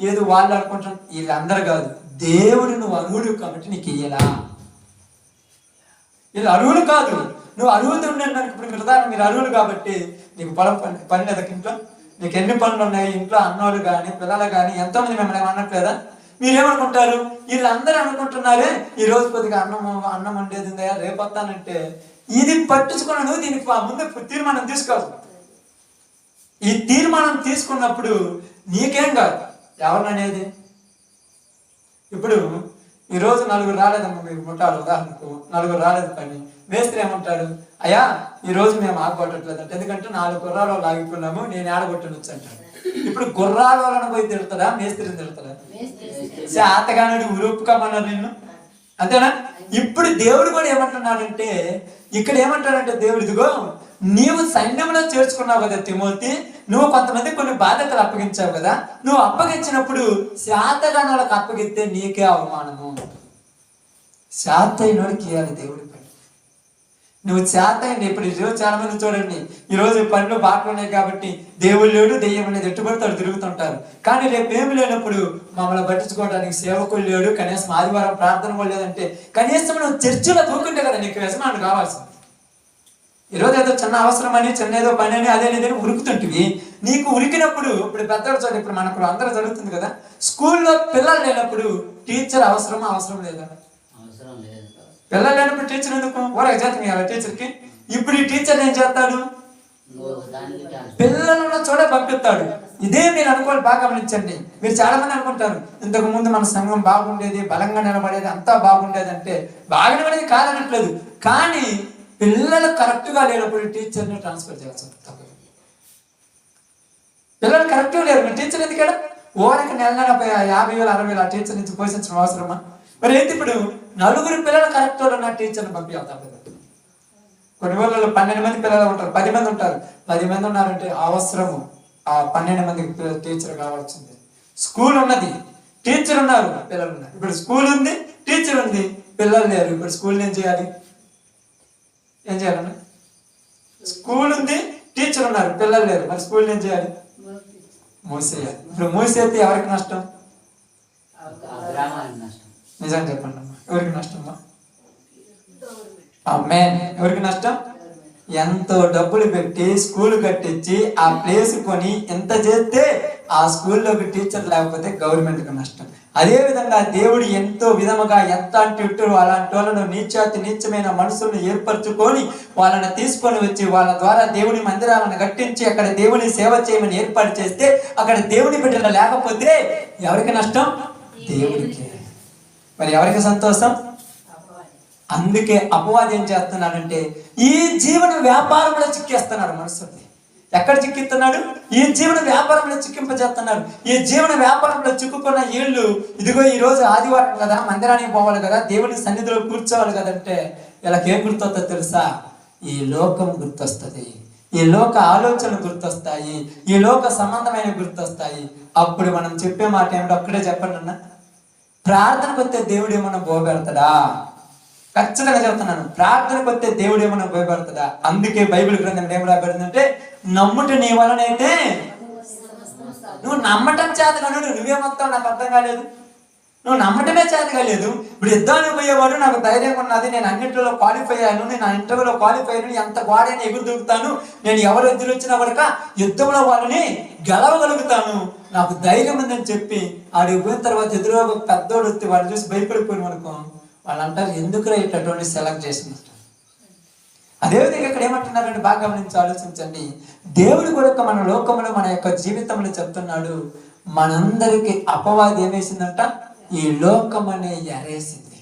ఏదో వాళ్ళు అనుకుంటారు. వీళ్ళందరూ కాదు, దేవుడు నువ్వు అర్హుడు కాబట్టి నీకు ఇయ్యలా. వీళ్ళు అర్హులు కాదు, నువ్వు అర్హులు ఉండండి. ఇప్పుడు ఉదాహరణ మీరు అర్హులు కాబట్టి నీకు పొలం పని లేదా ఇంట్లో, నీకు ఎన్ని పనులు ఉన్నాయి ఇంట్లో, అన్నోళ్ళు కానీ పిల్లలు కానీ ఎంతోమంది మిమ్మల్ని ఏమనట్లేదా? మీరేమనుకుంటారు, వీళ్ళందరూ అనుకుంటున్నారే ఈ రోజు కొద్దిగా అన్నం వండేది ఉందా, రేపు వస్తానంటే ఇది పట్టించుకున్నాను. దీనికి ముందు తీర్మానం తీసుకోవాలి. ఈ తీర్మానం తీసుకున్నప్పుడు నీకేం కాదు, ఎవరిననేది. ఇప్పుడు ఈరోజు నలుగురు రాలేదమ్మా మీకు ముట్టాలు, ఉదాహరణకు నలుగురు రాలేదు పని, మేస్త్రి ఏమంటాడు, అయ్యా ఈరోజు మేము ఆగొట్టట్లేదు అంటే, ఎందుకంటే 4 గుర్రాలు ఆగిపోయినాము, నేను ఆడగొట్టనొచ్చు అంటాడు. ఇప్పుడు గుర్రాల వాళ్ళని పోయి తిడతాడా, మేస్త్రిని తిడతాడా? శాతగానుడు ఉరుపుకమన్నారు నిన్ను, అంతేనా? ఇప్పుడు దేవుడు కూడా ఏమంటున్నాడంటే, ఇక్కడ ఏమంటాడంటే దేవుడు, ఇదిగో నీవు సైన్యంలో చేర్చుకున్నావు కదా తిమోతి, నువ్వు కొంతమంది కొన్ని బాధ్యతలు అప్పగించావు కదా, నువ్వు అప్పగించినప్పుడు శాతగానులకు అప్పగిస్తే నీకే అవమానము. శాతైనోడికి ఇవ్వాలి దేవుడి పని. నువ్వు చేతైంది. ఇప్పుడు ఈరోజు చాలా మంది చూడండి, ఈరోజు పనులు బాటలు ఉన్నాయి కాబట్టి దేవుడు లేడు, దెయ్యం అనేది ఎట్టుబడితాడు తిరుగుతుంటారు. కానీ రేపు ఏమి లేనప్పుడు మమ్మల్ని పట్టించుకోవడానికి సేవకులు లేడు, కనీసం ఆదివారం ప్రార్థన కూడా లేదంటే కనీసం నువ్వు చర్చిలో దూకుంటే కదా నీకు యజమానుడు కావాల్సింది. ఈరోజు ఏదో చిన్న అవసరం అని, చిన్న ఏదో పని అని, అదే లేదని ఉరుకుతుంటివి. నీకు ఉరికినప్పుడు ఇప్పుడు పెద్దవాడు చూడండి, ఇప్పుడు మనకు అందరూ జరుగుతుంది కదా, స్కూల్లో పిల్లలు లేనప్పుడు టీచర్ అవసరం లేదా? పిల్లలు లేనప్పుడు టీచర్ ఎందుకు ఓరక చేతం ఇవ్వాలి టీచర్కి. ఇప్పుడు ఈ టీచర్ ఏం చేస్తాడు, పిల్లలను చూడ పంపిస్తాడు. ఇదే మీరు అనుకోవాలి, బాగా గమనించండి. మీరు చాలా మంది అనుకుంటారు ఇంతకు ముందు మన సంఘం బాగుండేది, బలంగా నిలబడేది, అంతా బాగుండేది అంటే బాగా నిలబడేది కాదనట్లేదు. కానీ పిల్లలు కరెక్ట్గా లేనప్పుడు టీచర్ని ట్రాన్స్ఫర్ చేయాల్సి వస్తుంది. పిల్లలు కరెక్ట్గా లేరు, మీరు టీచర్ ఎందుకంటే ఓరకి నెల 50,000 60,000 ఆ టీచర్ నుంచి పోషించడం అవసరమా? మరి ఏంటి ఇప్పుడు 4 పిల్లలు కరెక్ట్ వాళ్ళు ఉన్న టీచర్ని పంపించాలి. కొన్ని ఊళ్ళలో 12 మంది పిల్లలు ఉంటారు, 10 మంది ఉంటారు. 10 మంది ఉన్నారంటే అవసరము ఆ 12 మందికి టీచర్ కావాల్సింది. స్కూల్ ఉన్నది, టీచర్ ఉన్నారు, పిల్లలు ఉన్నారు. ఇప్పుడు స్కూల్ ఉంది, టీచర్ ఉంది, పిల్లలు లేరు. ఇప్పుడు స్కూల్ ఏం చేయాలి? స్కూల్ ఉంది, టీచర్ ఉన్నారు, పిల్లలు లేరు. మరి స్కూల్ ఏం చేయాలి? మూసేయాలి. ఇప్పుడు మూసేస్తే ఎవరికి నష్టం? నిజం చెప్పండి అమ్మా, ఎవరికి నష్టమ్మా? ఎవరికి నష్టం? ఎంతో డబ్బులు పెట్టి స్కూల్ కట్టించి ఆ ప్లేస్ కొని ఎంత చేస్తే ఆ స్కూల్లోకి టీచర్ లేకపోతే గవర్నమెంట్కి నష్టం. అదే విధంగా దేవుడు ఎంతో విధముగా ఎంత అంటే అలాంటి వాళ్ళను నీచమైన మనుషులను ఏర్పరచుకొని వాళ్ళని తీసుకొని వచ్చి వాళ్ళ ద్వారా దేవుని మందిరాలను కట్టించి అక్కడ దేవుని సేవ చేయమని ఏర్పాటు చేస్తే అక్కడ దేవుని బిడ్డలు లేకపోతే ఎవరికి నష్టం? దేవుడికి. మరి ఎవరికి సంతోషం? అందుకే అపవాది ఏం చేస్తున్నాడంటే ఈ జీవన వ్యాపారంలో చిక్కేస్తున్నాడు మనుషుల్ని. ఎక్కడ చిక్కిస్తున్నాడు? ఈ జీవన వ్యాపారంలో చిక్కింపజేస్తున్నాడు. ఈ జీవన వ్యాపారంలో చిక్కుకున్న వీళ్ళు ఇదిగో ఈ రోజు ఆదివారం కదా, మందిరానికి పోవాలి కదా, దేవుని సన్నిధిలో కూర్చోవాలి కదంటే వీళ్ళకి ఏం గుర్తొస్తుందో తెలుసా? ఈ లోకం గుర్తొస్తుంది, ఈ లోక ఆలోచనలు గుర్తొస్తాయి, ఈ లోక సంబంధమైన గుర్తొస్తాయి. అప్పుడు మనం చెప్పే మాట ఏమిటో అక్కడే చెప్పండి అన్న. ప్రార్థనకు వస్తే దేవుడు ఏమన్నా పోగొడతాడా? ఖచ్చితంగా చెప్తున్నాను, ప్రార్థనకు వస్తే దేవుడు ఏమన్నా భయపడతాడా? అందుకే బైబిల్ గ్రంథం ఏం రాబడిందంటే నమ్ముట నీ వలనైతే, నువ్వు నమ్మటం చేత కనుడు నువ్వేమొస్తావు నాకు అర్థం కాలేదు. నువ్వు నమ్మటమే చేత కాలేదు. ఇప్పుడు యుద్ధానికి పోయేవాడు నాకు ధైర్యం ఉన్నది, నేను అన్నింటిలో క్వాలిఫై అయ్యాను, నేను ఇంటర్వ్యూలో క్వాలిఫై అయ్యాను, ఎంత గోడైనా ఎగురు దూకుతాను, నేను ఎవరు ఎదురు వచ్చినా కనుక యుద్ధంలో వాళ్ళని గెలవగలుగుతాను, నాకు ధైర్యం ఉందని చెప్పి ఆడికి పోయిన తర్వాత ఎదురు పెద్దోడు వస్తే వాడిని చూసి భయపడిపోయిన అనుకో, వాళ్ళు అంటారు ఎందుకు ఇటువంటి సెలెక్ట్ చేసినట్టు. అదేవిధంగా ఇక్కడ ఏమంటున్నారంటే బాగా గమనించి ఆలోచించండి. దేవుడు కూడా మన లోకంలో మన యొక్క జీవితంలో చెప్తున్నాడు, మనందరికి అపవాది ఏమేసిందంట, ఈ లోకం అనే ఎరేసింది.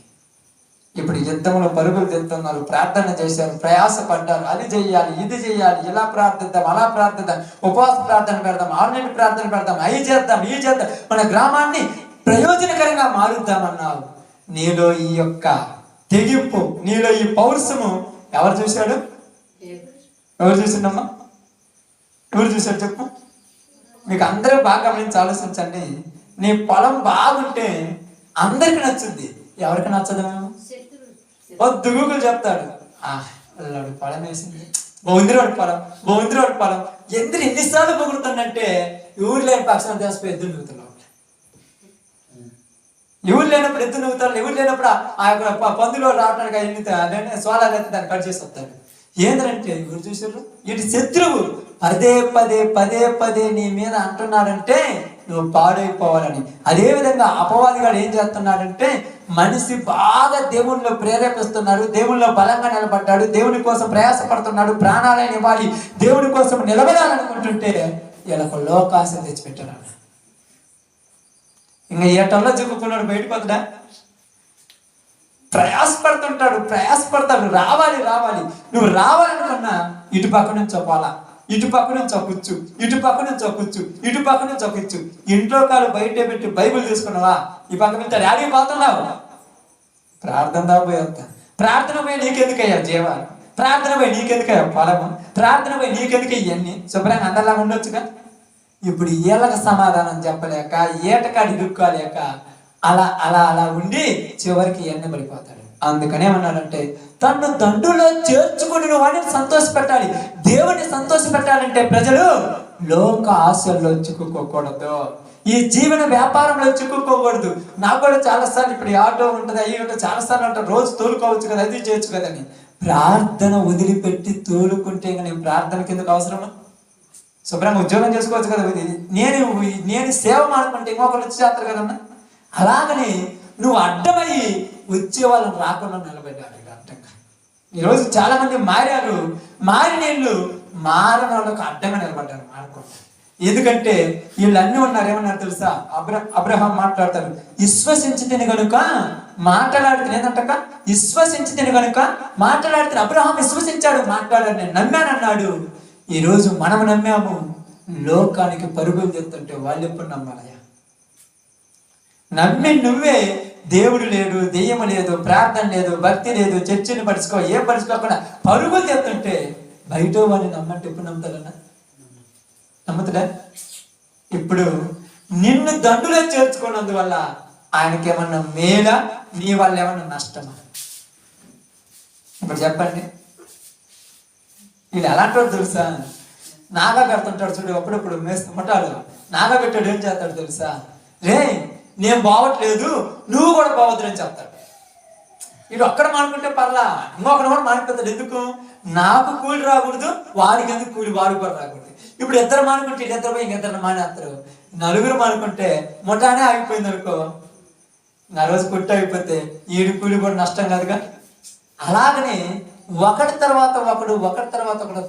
ఇప్పుడు యుద్ధంలో పరుగులు తెస్తున్నారు, ప్రార్థన చేశారు, ప్రయాసపడ్డారు, అది చెయ్యాలి, ఇది చెయ్యాలి, ఇలా ప్రార్థిద్దాం, అలా ప్రార్థిద్దాం, ఉపవాస ప్రార్థన పెడదాం, ఆన్లైన్ ప్రార్థన పెడదాం, అవి చేద్దాం, ఇవి చేద్దాం, మన గ్రామాన్ని ప్రయోజనకరంగా మారుద్దామన్నావు. నీలో ఈ యొక్క తెగింపు, నీలో ఈ పౌరుషము ఎవరు చూశాడు? ఎవరు చూసిండమ్మా? ఎవరు చూశాడు చెప్పు? మీకు అందరూ బాగా గమనించి ఆలోచించండి. నీ పొలం బాగుంటే అందరికి నచ్చుద్ది, ఎవరికి నచ్చదు? దుగుకులు చెప్తాడు, వాడు పొలం వేసింది, బౌందిరోడు పొలం, బౌందిరోడు పొలం, ఎందుకు ఎన్నిసార్లు పొగుడుతుందంటే ఊరు లేని పక్షాన్ని చేసిపోయి ఎద్దులు నువ్వుతున్నావు. ఎవరు లేనప్పుడు ఎద్దు నువ్వుతారు, ఎవరు లేనప్పుడు ఆ యొక్క పందులో రావడానికి ఎన్ని సోలాలు అయితే దాన్ని కట్ చేసి వస్తాడు. ఏంటంటే ఎవరు చూసారు? ఇటు శత్రువు పదే పదే పదే పదే నీ మీద అంటున్నాడంటే నువ్వు పాడైపోవాలని. అదేవిధంగా అపవాదిగాడు ఏం చేస్తున్నాడంటే మనిషి బాగా దేవుణ్ణిలో ప్రేరేపిస్తున్నాడు, దేవుణ్ణిలో బలంగా నిలబడ్డాడు, దేవుని కోసం ప్రయాసపడుతున్నాడు, ప్రాణాలైన ఇవ్వాలి, దేవుని కోసం నిలబడాలనుకుంటుంటే వీళ్ళకు లోకాశ తెచ్చిపెట్టాడు. ఇంకా ఏటల్లో చిక్కుకున్నాడు, బయటకు వద్దా? ప్రయాసపడతాడు, రావాలి రావాలి. నువ్వు రావాలనుకున్నా ఇటు పక్క నుంచి చెప్పాలా, ఇటు పక్క నుంచి చొక్కొచ్చు, ఇటు పక్క నుంచి చొక్కొచ్చు, ఇటు పక్క నుంచి చొక్కొచ్చు. ఇంట్లో కాలు బయట పెట్టి బైబిల్ తీసుకున్నావా, ఈ పక్క నుంచి డాడీ పోతున్నావు, ప్రార్థన దాపోయి వస్తా, ప్రార్థన పోయి నీకెందుకయ్యా జీవ, ప్రార్థన పోయి నీకెందుకయ్యా పొలము, ప్రార్థన పోయి నీకెందుకు ఇవన్నీ, శుభ్రంగా అందరిలాగా ఉండొచ్చుగా. ఇప్పుడు ఏళ్ళకి సమాధానం చెప్పలేక, ఏటకాడి ఇరుక్కోలేక అలా అలా అలా ఉండి చివరికి ఎన్న పడిపోతాడు. అందుకనే ఏమన్నాడంటే తను దండులో చేర్చుకుని వాడిని సంతోష పెట్టాలి. దేవుడిని సంతోష పెట్టాలంటే ప్రజలు లోక ఆశల్లో చిక్కుకోకూడదు, ఈ జీవన వ్యాపారంలో చిక్కుకోకూడదు. నాకు కూడా చాలాసార్లు ఇప్పుడు ఆటో ఉంటుంది, అయ్యి ఉంటుంది, చాలాసార్లు అంటారు రోజు తోలుకోవచ్చు కదా, అది చేయొచ్చు కదని. ప్రార్థన వదిలిపెట్టి తోలుకుంటే నేను ప్రార్థన కిందకు అవసరమా? శుభ్రంగా ఉద్యోగం చేసుకోవచ్చు కదా, నేను సేవ మానుకుంటే ఇంకొకరు వచ్చి చేస్తారు కదన్నా. అలాగని నువ్వు అడ్డమయ్యి వచ్చే వాళ్ళని రాకుండా నిలబడ్డాడు. అడ్డంగా ఈరోజు చాలా మంది మారారు, మారిన వీళ్ళు మారిన వాళ్ళకు అడ్డంగా నిలబడ్డారు, మారకుండా. ఎందుకంటే వీళ్ళు అన్నీ ఉన్నారు, ఏమన్నారు తెలుసా? అబ్రహాం మాట్లాడతారు, విశ్వసించితిని కనుక మాట్లాడితే ఏంటంట, విశ్వసించితిని కనుక మాట్లాడితే. అబ్రహాం విశ్వసించాడు, మాట్లాడాడు, నేను నమ్మానన్నాడు. ఈరోజు మనం నమ్మాము, లోకానికి పరుగులు తెస్తుంటే వాళ్ళు ఎప్పుడు నమ్మాలయ్యా? నమ్మి నువ్వే దేవుడు లేడు, దెయ్యం లేదు, ప్రార్థన లేదు, భక్తి లేదు, చర్చిని పడుచుకో, ఏం పడుచుకోకుండా పరుగులు తెస్తుంటే బయట వాడిని నమ్మంటే ఎప్పుడు నమ్ముతాడన్నా? నమ్ముతాడా? ఇప్పుడు నిన్ను దండులో చేర్చుకున్నందువల్ల ఆయనకేమన్నా మేలా, నీ వల్ల ఏమన్నా నష్టమా? ఇప్పుడు చెప్పండి. వీళ్ళు ఎలాంటి వాడు తెలుసా? నాగా కడుతుంటాడు చూడు, అప్పుడప్పుడు మేస్తుంటాడు, నాగా పెట్టాడు ఏం చేస్తాడు తెలుసా? రే నేను బావట్లేదు, నువ్వు కూడా బావద్దని చెప్తాడు. ఇటు ఒక్కడ మానుకుంటే పర్లా, ఇంకొకటి కూడా మానిపోతాడు. ఎందుకు? నాకు కూలి రాకూడదు, వాడికి ఎందుకు కూలి, వాడికి కూడా రాకూడదు. ఇప్పుడు ఇద్దరు మానుకుంటే ఇద్దరు పోయి ఇంకిద్దరు మానేస్తారు. నలుగురు మానుకుంటే ముఠానే ఆగిపోయింది అనుకో, ఆ రోజు కుట్టు అయిపోతే ఈడు కూలి కూడా నష్టం కాదుగా. అలాగనే ఒకటి తర్వాత ఒకడు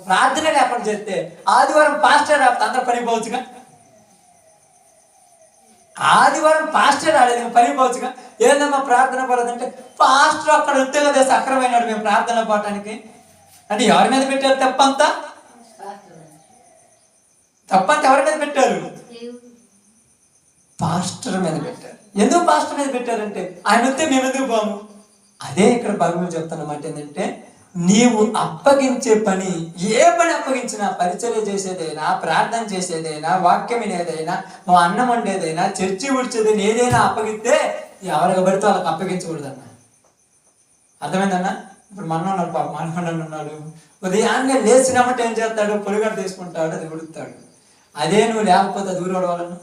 ప్రార్థన లేకుండా చేస్తే ఆదివారం పాస్టర్ అందరు పని పోవచ్చుగా. ఆదివారం పాస్టర్ రాలేదు, పని పోవచ్చుగా. ఏందమ్మా ప్రార్థన పోలేదంటే పాస్టర్ అక్కడ ఉంటే కదా సక్రమైనాడు మేము ప్రార్థన పోవటానికి అంటే ఎవరి మీద పెట్టారు తప్పంతా? తప్పంతా ఎవరి మీద పెట్టారు? పాస్టర్ మీద పెట్టారు. ఎందుకు పాస్టర్ మీద పెట్టారంటే ఆయన వస్తే మేము ఎందుకు పోము. అదే ఇక్కడ బైబిల్ చెప్తున్నమాట ఏంటంటే నీవు అప్పగించే పని, ఏ పని అప్పగించినా, పరిచర్య చేసేదైనా, ప్రార్థన చేసేదైనా, వాక్యం వినేదైనా, నువ్వు అన్నం వండేదైనా, చర్చి ఉడిచేదైనా, ఏదైనా అప్పగిస్తే ఎవరికి పడితే వాళ్ళకి అప్పగించకూడదన్న. అర్థమైందన్నా? ఇప్పుడు మనోడు ఉన్నాడు, ఉదయాన్నే లేచినమ్మటే ఏం చేస్తాడు? పొలిగడ తీసుకుంటాడు, అది ఉడుతాడు. అదే నువ్వు లేకపోతే అది ఊరవడం వలన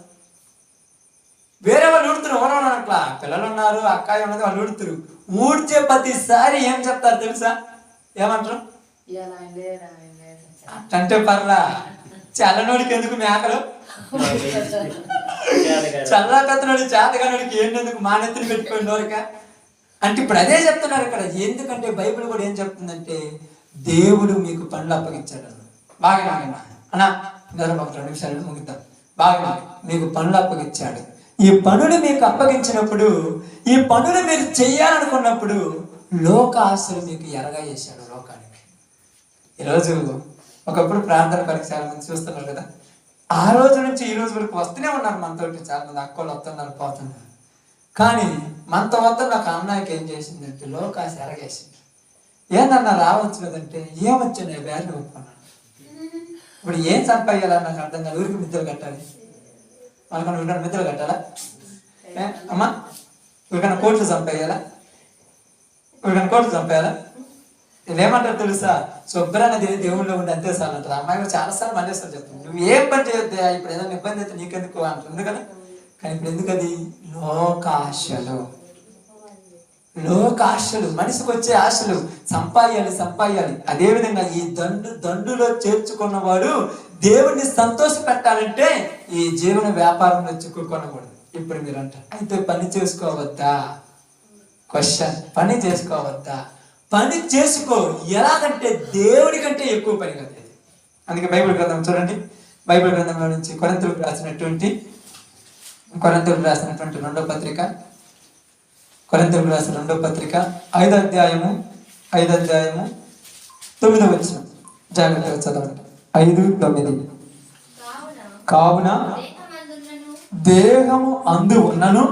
వేరే వాళ్ళు ఉడుతున్నావు, ఊరవడం అట్లా పిల్లలు ఉన్నారు, అక్కాయి ఉన్నది, వాళ్ళు ఊడుతురు. ఊడ్చే ప్రతిసారి ఏం చెప్తారు తెలుసా? ఏమంటారు? అంటే పర్లా చల్లనోడికి ఎందుకు మేకలు, చల్లకత్తనోడి చేతగానోడికి ఏంటెందుకు మానెత్తిని పెట్టుకోండి వరక అంటే ఇప్పుడు అదే చెప్తున్నారు ఇక్కడ. ఎందుకంటే బైబిల్ కూడా ఏం చెప్తుందంటే దేవుడు మీకు పనులు అప్పగించాడు. బాగా అన్నా ఒక 2 నిమిషాలు ముగిద్దాం. బాగా మీకు పనులు అప్పగించాడు. ఈ పనులు మీకు అప్పగించినప్పుడు, ఈ పనులు మీరు చెయ్యాలనుకున్నప్పుడు లోక ఆశలు మీకు ఎరగా చేశాడు లోకానికి. ఈరోజు ఒకప్పుడు ప్రార్థన కొరకు చాలా మంది చూస్తున్నారు కదా, ఆ రోజు నుంచి ఈ రోజు వరకు వస్తూనే ఉన్నారు మనతోటి. చాలా మంది అక్కలు వస్తున్నారు, పోతున్నారు. కానీ మనతో వద్ద నాకు అన్నయ్యకి ఏం చేసిందంటే లోకాశ ఎరగేసింది. ఏందన్నా రావచ్చు కదంటే ఏమొచ్చు నేను బ్యాగ్ ఒప్పుకున్నాను. ఇప్పుడు ఏం సంపాదించాలని నాకు అర్థం కాదు. ఊరికి మిద్దెలు కట్టాలి, మనకన్నా ఊరికన్నా మిద్దెలు కట్టాలా అమ్మా? ఊరికన్నా కోట్లు సంపాదించాలా? ఊరికన్నా కోట్లు సంపాయాలా? ఏమంటారు తెలుసా? శుభ్రాన్ని దేవుళ్ళలో ఉండి అంతే సార్లు అంటారు. అమ్మాయి కూడా చాలాసార్లు మళ్ళీసారి చెప్తుంది, నువ్వు ఏం పని చేయొద్దు, ఇప్పుడు ఏదైనా ఇబ్బంది అయితే నీకెందుకు అంటుంది కదా. కానీ ఇప్పుడు ఎందుకు అది? లోకాశలు. లోకాశలు, మనిషికి వచ్చే ఆశలు. సంపాయాలి. అదేవిధంగా ఈ దండులో చేర్చుకున్నవాడు దేవుణ్ణి సంతోష పెట్టాలంటే ఈ జీవన వ్యాపారంలో చిక్కుకొనకూడదు. ఇప్పుడు మీరు అంటారు, అయితే పని చేసుకోవద్దా? క్వశ్చన్, పని చేసుకోవద్దా? పని చేసుకో. ఎలాగంటే దేవుడి కంటే ఎక్కువ పని కదా. అందుకే బైబిల్ గ్రంథం చూడండి. బైబిల్ గ్రంథంలో నుంచి కొరింథీయులకు రాసినటువంటి 2వ పత్రిక, కొరింథీయులకు రాసిన 2వ పత్రిక 5వ అధ్యాయము 9వ వచనం జాగ్రత్తగా చదవండి. 5:9. కావున దేహము అందు ఉన్నను,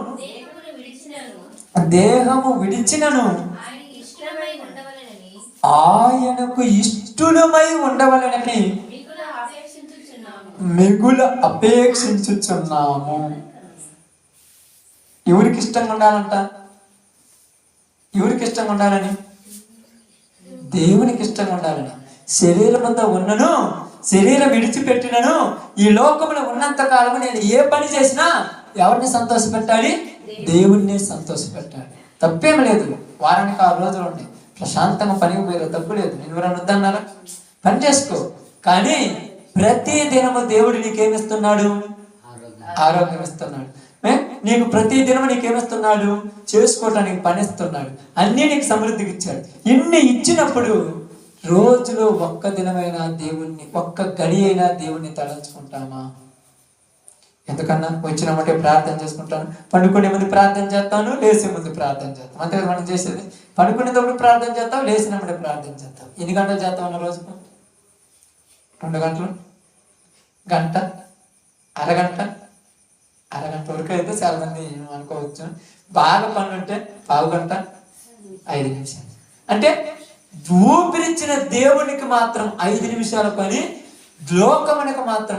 దేహము విడిచినను ఆయనకు ఇష్టమై ఉండవలనని మిగుల అపేక్షించుచున్నాము. ఎవరికి ఇష్టంగా ఉండాలంట? ఎవరికి ఇష్టంగా ఉండాలని? దేవునికి ఇష్టంగా ఉండాలని. శరీరమంతా ఉన్నను, శరీరం విడిచిపెట్టినను, ఈ లోకంలో ఉన్నంత కాలము నేను ఏ పని చేసినా ఎవరిని సంతోష పెట్టాలి? దేవుణ్ణి సంతోష పెట్టాలి. తప్పేం లేదు. వారానికి 6 రోజులు ఉన్నాయి, ప్రశాంతంగా పనికి పోయారు, తప్పు లేదు. నేను ఎవరైనా వద్దన్నారా? పని చేసుకో. కానీ ప్రతి దినము దేవుడు నీకేమిస్తున్నాడు? ఆరోగ్యం ఇస్తున్నాడు. నీకు ప్రతి దినము నీకేమిస్తున్నాడు? చేసుకోవటానికి పని ఇస్తున్నాడు. అన్నీ నీకు సమృద్ధికి ఇచ్చాడు. ఇన్ని ఇచ్చినప్పుడు రోజులో ఒక్క దినమైనా దేవుణ్ణి, ఒక్క గడి అయినా దేవుణ్ణి తలంచుకుంటామా? ఎందుకన్నా వచ్చినమంటే ప్రార్థన చేసుకుంటాను, పండుకునే ముందు ప్రార్థన చేస్తాను, లేచే ముందు ప్రార్థన చేస్తాం. అంతే కదా మనం చేసేది. పడుకునేటప్పుడు ప్రార్థన చేస్తాం, లేచినప్పుడే ప్రార్థన చేస్తాం. ఎన్ని గంటలు చేస్తాం అన్న రోజుకు? 2 గంటలు, గంట, అరగంట వరకు అయితే చాలా మంది అనుకోవచ్చు. బాగా పనులు ఉంటే 1/2 గంట, 5 నిమిషాలు. అంటే ఊపిరిచ్చిన దేవునికి మాత్రం 5 నిమిషాల పని, లోకమునకు మాత్రం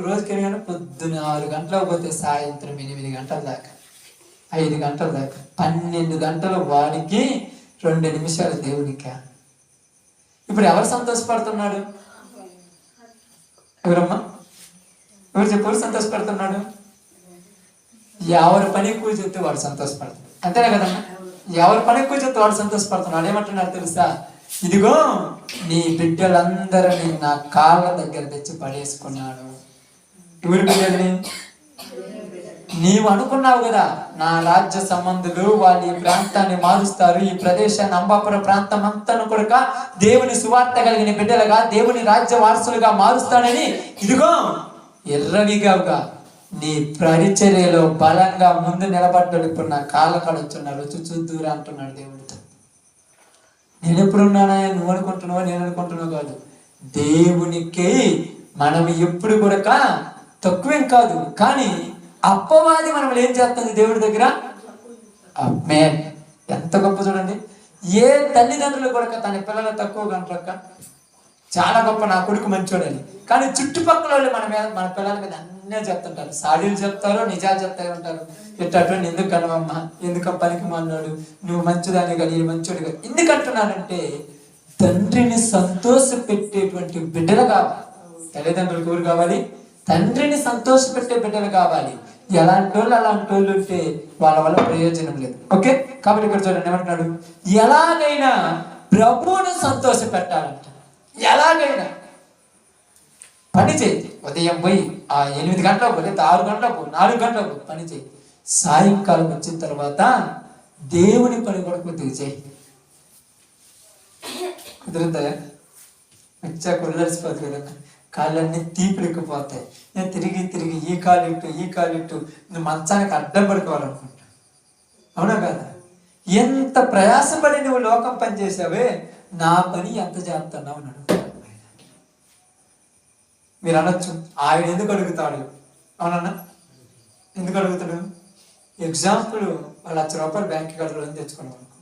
రోజుకి పొద్దున 6 గంటలకు పోతే సాయంత్రం 8 గంటల దాకా, 5 గంటల దాకా, 12 గంటల వాడికి 2 నిమిషాలు దేవునికి. ఇప్పుడు ఎవరు సంతోషపడుతున్నాడు? ఎవరమ్మా? ఎవరు చెప్పు? ఎవరు సంతోషపడుతున్నాడు? ఎవరి పని ఎక్కువ చెప్తే వాడు సంతోషపడతాడు. అంతేనా కదమ్మా? ఎవరి పని ఎక్కువ చెప్తే వాడు సంతోషపడుతున్నాడు. ఏమంటున్నారు తెలుసా? ఇదిగో నీ బిడ్డలందరినీ నా కాళ్ళ దగ్గర తెచ్చి పడేసుకున్నాడు. ఎవరి బిడ్డల్ని? నీవు అనుకున్నావు కదా, నా రాజ్య సంబంధులు వాళ్ళు ఈ ప్రాంతాన్ని మారుస్తారు, ఈ ప్రదేశాన్ని అంబాపుర ప్రాంతం అంతా కూడా దేవుని సువార్త కలిగిన బిడ్డలుగా, దేవుని రాజ్య వారసులుగా మారుస్తాడని. ఇదిగో ఎర్రవిగా నీ పరిచర్యలో బలంగా ముందు నిలబడ్డాడు. ఇప్పుడు నా కాళ్ళ కడొచ్చున్నాడు, వచ్చి చూద్దురా అంటున్నాడు దేవుడితో. నేను ఎప్పుడున్నానా? నువ్వు అనుకుంటున్నావా, నేను అనుకుంటున్నావు కాదు. దేవునికి మనం ఎప్పుడు కూడా తక్కువేం కాదు. కానీ అప్పవాది మనం ఏం చేస్తుంది దేవుడి దగ్గర? అమ్మే ఎంత గొప్ప చూడండి. ఏ తల్లిదండ్రులు కూడా తన పిల్లలు తక్కువ కంటారక్క, చాలా గొప్ప, నా కొడుకు మంచోడని. కానీ చుట్టుపక్కల వాళ్ళు మన పిల్లల మీద అన్నీ చెప్తుంటారు. సాడీలు చెప్తారు, నిజాలు చెప్తారు. ఉంటారు ఎట్టటువంటి ఎందుకు కనవమ్మా, ఎందుకు పనికి మాన్నాడు, నువ్వు మంచిదాని కానీ మంచోడు కానీ. ఎందుకంటున్నానంటే తండ్రిని సంతోష పెట్టేటువంటి బిడ్డలు కావాలి. తల్లిదండ్రులకు ఎవరు కావాలి? తండ్రిని సంతోష పెట్టే బిడ్డలు కావాలి. ఎలాంటి వాళ్ళు అలాంటి వాళ్ళు ఉంటే వాళ్ళ వల్ల ప్రయోజనం లేదు. ఓకే, కాబట్టి ఇక్కడ చూడండి ఏమంటున్నాడు, ఎలాగైనా ప్రభువును సంతోష పెట్టాలంట. ఎలాగైనా పని చేయి. ఉదయం పోయి 8 గంటలకు పోయి 6 గంటలకు 4 గంటలకు పని చేయి. సాయంకాలం వచ్చిన తర్వాత దేవుని పని కూడా కొద్దిగా చేయి. కుదురుతాయా? వచ్చా కుదరసిపోతుంది కదా, కాళ్ళన్నీ తీపిడికిపోతాయి. నేను తిరిగి తిరిగి ఈ కాలు ఇట్టు నువ్వు మంచానికి అడ్డం పడుకోవాలనుకుంటా. అవునా కదా? ఎంత ప్రయాసపడి నువ్వు లోకం పని చేసావే, నా పని ఎంత చేస్తున్నావు అని అడుగుతాడు. మీరు అనొచ్చు, ఆయన ఎందుకు అడుగుతాడు? అవునన్నా, ఎందుకు అడుగుతాడు? ఎగ్జాంపుల్, వాళ్ళు ₹1,00,000 బ్యాంక్ కార్డులో తెచ్చుకున్నాం అనుకో,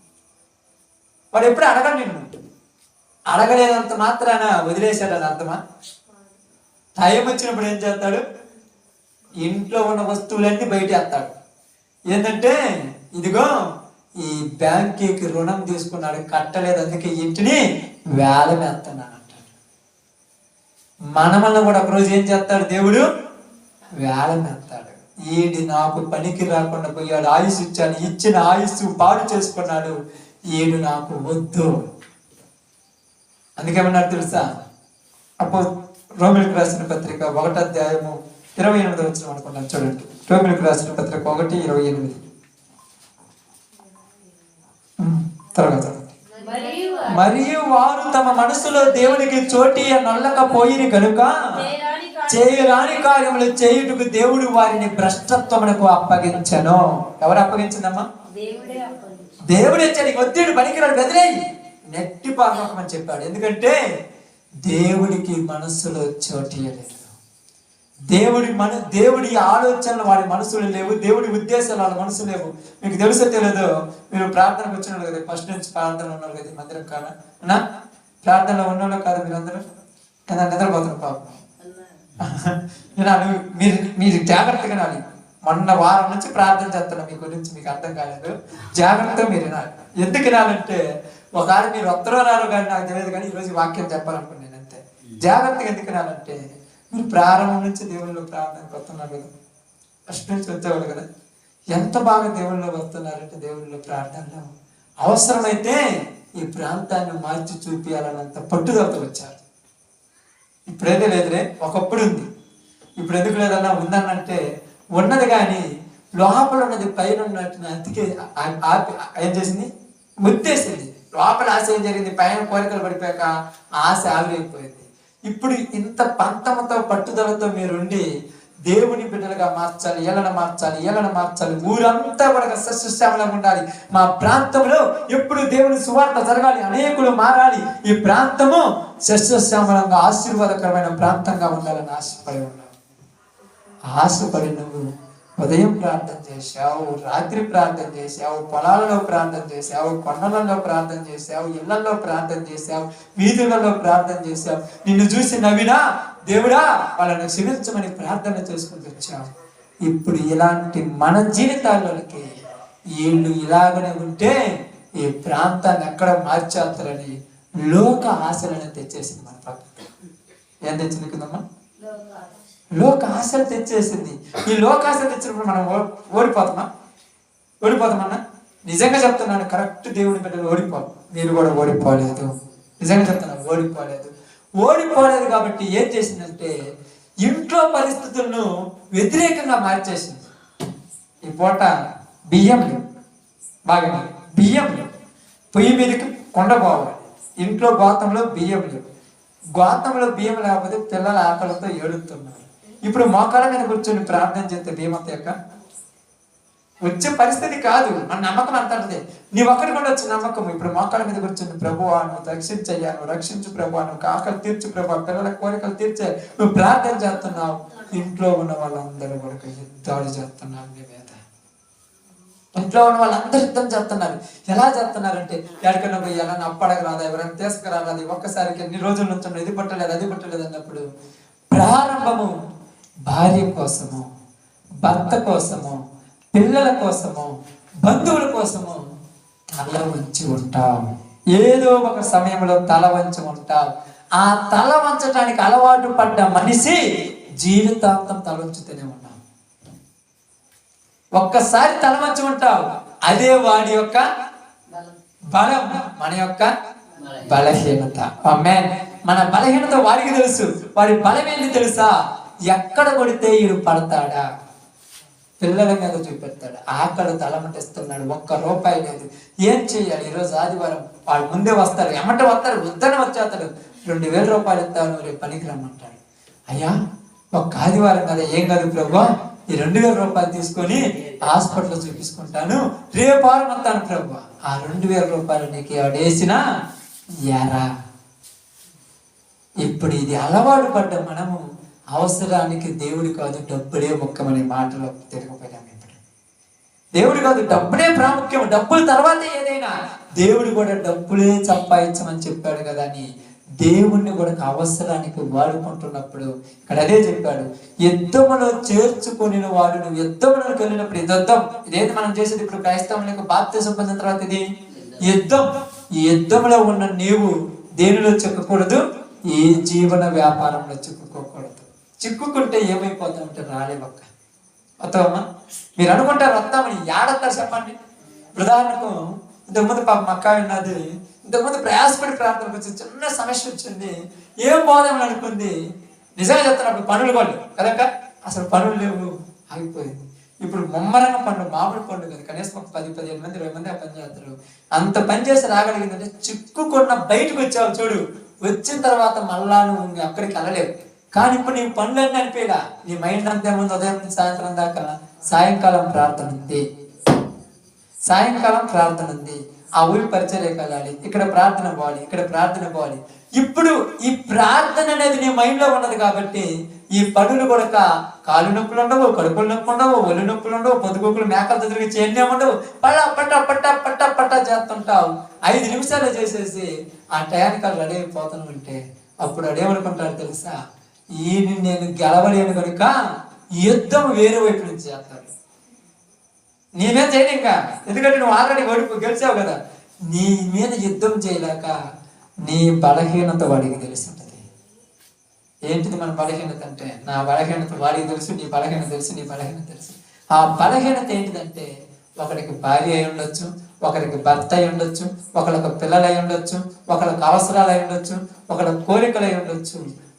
వాడు ఎప్పుడు అడగడు నిన్ను. అడగలేదంత మాత్రాన వదిలేశాడు అని అర్థమా? టైం వచ్చినప్పుడు ఏం చేస్తాడు? ఇంట్లో ఉన్న వస్తువులన్నీ బయట వేస్తాడు. ఏంటంటే, ఇదిగో ఈ బ్యాంకుకి రుణం తీసుకున్నాడు, కట్టలేదు, అందుకే ఇంటిని వేలం వేస్తున్నాను అంటాడు. మనమల్ని కూడా ఒకరోజు ఏం చేస్తాడు దేవుడు? వేలం వేస్తాడు. ఈడి నాకు పనికి రాకుండా పోయాడు, ఆయుష్ ఇచ్చాడు, ఇచ్చిన ఆయుష్ పాడు చేసుకున్నాడు, ఈడు నాకు వద్దు. అందుకేమన్నారు తెలుసా? అప్పుడు రోమిలకు రాసిన పత్రిక 1:28 అనుకున్నాను. చూడండి, రోమిలకు రాసిన పత్రిక 1:28 తర్వాత. మరియు వారు తమ మనసులో దేవునికి చోటి నల్లకపోయిన కనుక చేయరాని కార్యములు చేయుటకు దేవుడు వారిని భ్రష్టత్వమునకు అప్పగించను. ఎవరు అప్పగించిందమ్మా? దేవుడే. నీకు వద్దుడు పనికిరాడు, బెదిరేయి, నెట్టి పారమని చెప్పాడు. ఎందుకంటే దేవుడికి మనస్సులో చోటియలేదు. దేవుడి ఆలోచనలు వాడి మనసులు లేవు, దేవుడి ఉద్దేశాలు వాళ్ళ మనసు లేవు. మీకు తెలుసో తెలియదు, మీరు ప్రార్థనకు వచ్చినారు కదా, ఫస్ట్ నుంచి ప్రార్థనలో ఉన్నారు కదా, మందిరం కాదా? ప్రార్థనలో ఉన్నోళ్ళు కాదు మీరందరూ? కదా, నిద్రపోతున్నారు పాపం. మీరు జాగ్రత్తగా వినాలి. మొన్న వారం నుంచి ప్రార్థన చేస్తున్నా మీ గురించి, మీకు అర్థం కాలేదు. జాగ్రత్తగా మీరు వినాలి. ఎందుకు వినాలంటే, ఒకవేళ మీరు వస్తారో రారో కానీ నాకు తెలియదు, కానీ ఈరోజు వాక్యం చెప్పాలనుకున్నాను అంతే. జాగ్రత్తగా ఎందుకు వినాలంటే, మీరు ప్రారంభం నుంచి దేవుళ్ళు ప్రార్థనకు వస్తున్నారు కదా, ఫస్ట్ నుంచి వచ్చేవాళ్ళు కదా, ఎంత బాగా దేవుళ్ళు వస్తున్నారంటే, దేవుళ్ళు ప్రార్థనలో అవసరమైతే ఈ ప్రాంతాన్ని మార్చి చూపించాలన్నంత పట్టుదలతో వచ్చారు. ఇప్పుడైతే లేదురే, ఒకప్పుడు ఉంది. ఇప్పుడు ఎందుకు లేదన్నా? ఉందన్నంటే ఉన్నది, కానీ లోపల ఉన్నది పైన ఉన్నట్టు అందుకే ఏం చేసింది? ముద్దేసింది. లోపల ఆశ ఏం జరిగింది? పైన కోరికలు పడిపోయాక ఆశ ఆవిరైపోయింది. ఇప్పుడు ఇంత పంతముతో పట్టుదలతో మీరుండి దేవుని బిడ్డలుగా మార్చాలి, ఏళ్ళను మార్చాలి, ఊరంతా కూడా సస్యశ్యామలంగా ఉండాలి. మా ప్రాంతంలో ఎప్పుడు దేవుని సువార్త జరగాలి, అనేకులు మారాలి, ఈ ప్రాంతము సస్యశ్యామలంగా ఆశీర్వాదకరమైన ప్రాంతంగా ఉండాలని ఆశపడి ఉన్నావు. ఆశపడి నువ్వు ఉదయం ప్రార్థన చేశావు, రాత్రి ప్రార్థన చేశావు, పొలాలలో ప్రార్థన చేశావు, కొండలలో ప్రార్థన చేశావు, ఇళ్లలో ప్రార్థన చేశావు, వీధులలో ప్రార్థన చేశావు. నిన్ను చూసి నవ్వినా దేవుడా వాళ్ళని క్షమించమని ప్రార్థన చేసుకుంటూ వచ్చావు. ఇప్పుడు ఇలాంటి మన జీవితాల్లోకి వీళ్ళు ఇలాగనే ఉంటే ఈ ప్రాంతాన్ని ఎక్కడ మార్చేస్తారని లోక ఆశలను తెచ్చేసింది మన పక్కన. ఏం తెచ్చింది కదమ్మా? లోక ఆశలు తెచ్చేసింది. ఈ లోకాశ తెచ్చినప్పుడు మనం ఓడిపోతామన్నా? నిజంగా చెప్తున్నాను, కరెక్ట్ దేవుని బిడ్డలు ఓడిపోవు. మీరు కూడా ఓడిపోలేదు, నిజంగా చెప్తున్నాను, ఓడిపోలేదు. కాబట్టి ఏం చేసిందంటే ఇంట్లో పరిస్థితులను వ్యతిరేకంగా మార్చేసింది. ఈ పూట బియ్యం పొయ్యి మీదకి కొండ పోవాలి, ఇంట్లో గోతంలో బియ్యం లేకపోతే పిల్లల ఆకలితో ఏడుతున్నారు. ఇప్పుడు మోకాళ్ళ మీద కూర్చొని ప్రార్థన చేస్తే భీమత యొక్క వచ్చే పరిస్థితి కాదు. మన నమ్మకం అంతటిదే. నీ ఒక్కడి కూడా వచ్చే నమ్మకం. ఇప్పుడు మోకాళ్ళ మీద కూర్చొని ప్రభువా నువ్వు రక్షించు ప్రభువా, నువ్వు ఆకలి తీర్చు ప్రభువా, పిల్లల కోరికలు తీర్చే నువ్వు ప్రార్థన చేస్తున్నావు. ఇంట్లో ఉన్న వాళ్ళందరూ కూడా యుద్ధాలు చేస్తున్నారు నీ మీద. ఇంట్లో ఉన్న వాళ్ళందరూ యుద్ధం చేస్తున్నారు. ఎలా చేస్తున్నారంటే, ఎక్కడికైనా పోయి ఎలా అప్పడక రాదా, ఎవరైనా తీసుకురాదు, ఒక్కసారికి ఎన్ని రోజుల నుంచి ఇది పట్టలేదు అది పట్టలేదు అన్నప్పుడు ప్రారంభము భార్య కోసము, భర్త కోసము, పిల్లల కోసము, బంధువుల కోసము తల వంచి ఉంటావు. ఏదో ఒక సమయంలో తల వంచి ఉంటావు. ఆ తల వంచడానికి అలవాటు పడ్డ మనిషి జీవితాంతం తల వంచుతూనే ఉన్నావు. ఒక్కసారి తల వంచి ఉంటావు, అదే వాడి యొక్క బలం, మన యొక్క బలహీనత. ఆమేన్. మన బలహీనత వాడికి తెలుసు. వాడి బలం ఏంటి తెలుసా? ఎక్కడ కొడితే ఈడు పడతాడా, పిల్లల మీద చూపెడతాడు. ఆకలి తలమటిస్తున్నాడు, ₹1 లేదు. ఏం చెయ్యాలి? ఈరోజు ఆదివారం వాళ్ళు ముందే వస్తారు, ఎమ్మట వస్తారు, వద్దని వచ్చేస్తాడు. ₹2000 ఇస్తాను, రేపు పనికి రమ్మంటాడు. అయ్యా ఒక్క ఆదివారం కదా, ఏం కాదు ప్రభు, ఈ ₹2000 తీసుకొని హాస్పిటల్లో చూపించుకుంటాను, రేపు వారం వస్తాను ప్రభు. ఆ ₹2000 నీకు ఆడేసిన ఎరా. ఇప్పుడు ఇది అలవాటు పడ్డ మనము అవసరానికి దేవుడు కాదు డబ్బులే ముఖ్యమనే మాటలో తిరగపోయాము. ఇప్పుడు దేవుడు కాదు, డబ్బులే ప్రాముఖ్యం, డబ్బుల తర్వాత ఏదైనా. దేవుడు కూడా డబ్బులే సంపాదించమని చెప్పాడు కదా అని దేవుణ్ణి కూడా అవసరానికి వాడుకుంటున్నప్పుడు ఇక్కడ అదే చెప్పాడు, యుద్ధములో చేర్చుకుని వాడు. నువ్వు యుద్ధములకు వెళ్ళినప్పుడు, ఇది యుద్ధం, ఇదేంటి మనం చేసేది ఇప్పుడు క్రైస్తవులకు బాప్తిసం పొందిన తర్వాత, ఇది యుద్ధం. ఈ యుద్ధంలో ఉన్న నీవు దేనిలో చిక్కకూడదు, ఈ జీవన వ్యాపారంలో చిక్కుకోకూడదు. చిక్కుకుంటే ఏమైపోతామంటే రాలేవక్క. వస్తావమ్మా? మీరు అనుకుంటారు వస్తామని, ఏడత్తారు చెప్పండి. ఉదాహరణకు ఇంతకుముందు పాప మక్క ఉన్నది, ఇంతకుముందు ప్రయాసపడి ప్రార్థనకు వచ్చి చిన్న సమస్య వచ్చింది, ఏం పోదామని అనుకుంది. నిజంగా చెప్తున్నప్పుడు పనులు వాళ్ళు కదక్క, అసలు పనులు లేవు, ఆగిపోయింది. ఇప్పుడు ముమ్మరంగా పండు, మామిడి పండు కదా, కనీసం ఒక 10-15 మంది 20 మంది ఆ పని చేస్తారు. అంత పని చేసి రాగలిగిందంటే చిక్కుకున్న బయటకు వచ్చావు చూడు, వచ్చిన తర్వాత మళ్ళా నువ్వు అక్కడికి వెళ్ళలేవు. కానీ ఇప్పుడు నీ పనులన్నీ అనిపోయినా, నీ మైండ్ అంతే ముందు ఉదయం నుంచి సాయంత్రం దాకా సాయంకాలం ప్రార్థన ఉంది, సాయంకాలం ప్రార్థన ఉంది, ఆ ఊరి పరిచర్యకి వెళ్ళాలి, ఇక్కడ ప్రార్థన పోవాలి, ఇక్కడ ప్రార్థన పోవాలి. ఇప్పుడు ఈ ప్రార్థన అనేది నీ మైండ్ లో ఉన్నది కాబట్టి ఈ పనులు కూడా కాలు నొప్పులు ఉండవు, కడుపులు నొప్పులు ఉండవు, ఒళ్ళు నొప్పులు ఉండవు, పొద్దుగోకులు మేకలతో తిరిగి చేయనే ఉండవు. పట్ట చేస్తుంటావు. 5 నిమిషాలు చేసేసి ఆ టయానికి రెడీ అయిపోతాను అంటే అప్పుడు అడేమనుకుంటాడు తెలుసా, ఈయన నేను గెలవలేను కనుక యుద్ధం వేరే వైపు నుంచి చేస్తాడు. నీ మీద చేయను ఇంకా, ఎందుకంటే నువ్వు ఆల్రెడీ గెలిచావు కదా. నీ మీద యుద్ధం చేయలేక నీ బలహీనత వాడికి తెలిసి ఉంటుంది. ఏంటిది మన బలహీనత అంటే, నా బలహీనత వాడికి తెలుసు, నీ బలహీనత తెలుసు, నీ బలహీనత తెలుసు. ఆ బలహీనత ఏంటిదంటే, ఒకరికి భార్య అయి ఉండొచ్చు, ఒకరికి భర్త అయి ఉండొచ్చు, ఒకరికి పిల్లలు అయి ఉండొచ్చు, ఒకరికి అవసరాలు అయి ఉండొచ్చు, ఒకరి కోరికలు అయి ఉండొచ్చు.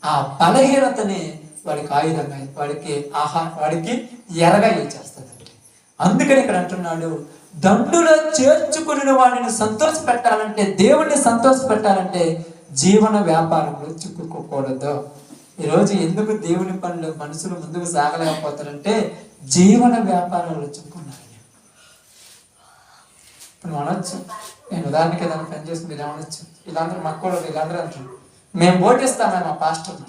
ఆ బలహీనతని వాడికి ఆయుధంగా, వాడికి ఎరగా ఇచ్చేస్తుంది. అందుకని ఇక్కడ అంటున్నాడు, దండులో చేర్చుకుని వాడిని సంతోష పెట్టాలంటే, దేవుణ్ణి సంతోష పెట్టాలంటే జీవన వ్యాపారంలో చిక్కుకోకూడదు. ఈరోజు ఎందుకు దేవుని పనులు మనుషులు ముందుకు సాగలేకపోతారంటే జీవన వ్యాపారాల్లో చిక్కున్నారు. ఇప్పుడు అనొచ్చు, నేను ఉదాహరణకి ఏదైనా పని చేసి మీరు ఏమనొచ్చు, వీళ్ళందరూ మక్కలు వీళ్ళందరూ అంటారు, మేము పోటీస్తామే మా పాస్టర్.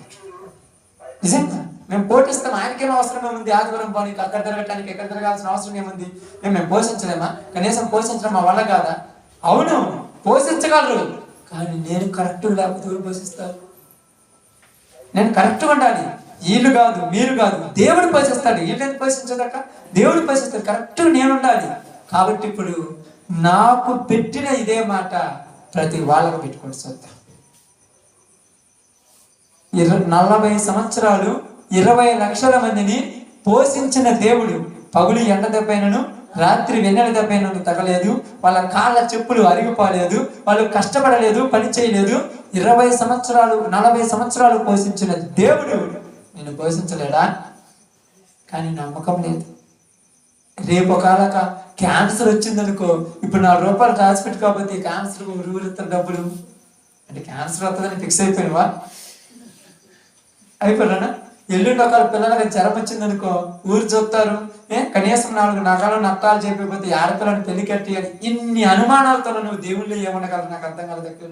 నిజంగా మేము పోటీస్తాం, ఆయనకేం అవసరం ఏముంది, ఆదివారం పోనీ అక్కడ తిరగటానికి ఎక్కడ తిరగాల్సిన అవసరం ఏముంది, మేము పోషించలేమా, కనీసం పోషించడం మా వల్ల కాదా? అవును పోషించగలరు, కానీ నేను కరెక్ట్ లేకపోతే ఎవరు పోషిస్తారు? నేను కరెక్ట్గా ఉండాలి. వీళ్ళు కాదు, మీరు కాదు, దేవుడు పోషిస్తాడు. వీళ్ళని పోషించదక్క, దేవుడు పోషిస్తాడు. కరెక్ట్గా నేను ఉండాలి. కాబట్టి ఇప్పుడు నాకు పెట్టిన ఇదే మాట ప్రతి వాళ్ళకు పెట్టుకోండి. చూద్దాం, 40 సంవత్సరాలు 20 లక్షల మందిని పోషించిన దేవుడు పగులు ఎండ దెబ్బైనను రాత్రి వెన్నెల దెబ్బైనను తగలేదు, వాళ్ళ కాళ్ళ చెప్పులు అరిగిపోలేదు, వాళ్ళు కష్టపడలేదు, పని చేయలేదు. 20 సంవత్సరాలు 40 సంవత్సరాలు పోషించిన దేవుడు నేను పోషించలేడా? కానీ నమ్మకం లేదు. రేపు ఒకవేళ క్యాన్సర్ వచ్చిందనుకో, ఇప్పుడు ₹4 రాసి పెట్టుకోకపోతే క్యాన్సర్ ఊరిస్తారు డబ్బులు అంటే, క్యాన్సర్ వస్తుందని ఫిక్స్ అయిపోయినవా? అయిపోయినా? ఎల్లుండి ఒకవేళ పిల్లలకి జ్వరం వచ్చిందనుకో ఊరు చూపుతారు, కనీసం 4 నక్కలు చెప్పిపోతే ఆడపిల్లని పెళ్లి కట్టి అని. ఇన్ని అనుమానాలతో నువ్వు దేవుళ్ళు ఏమనగలరు? నాకు అర్థం కాలేదు.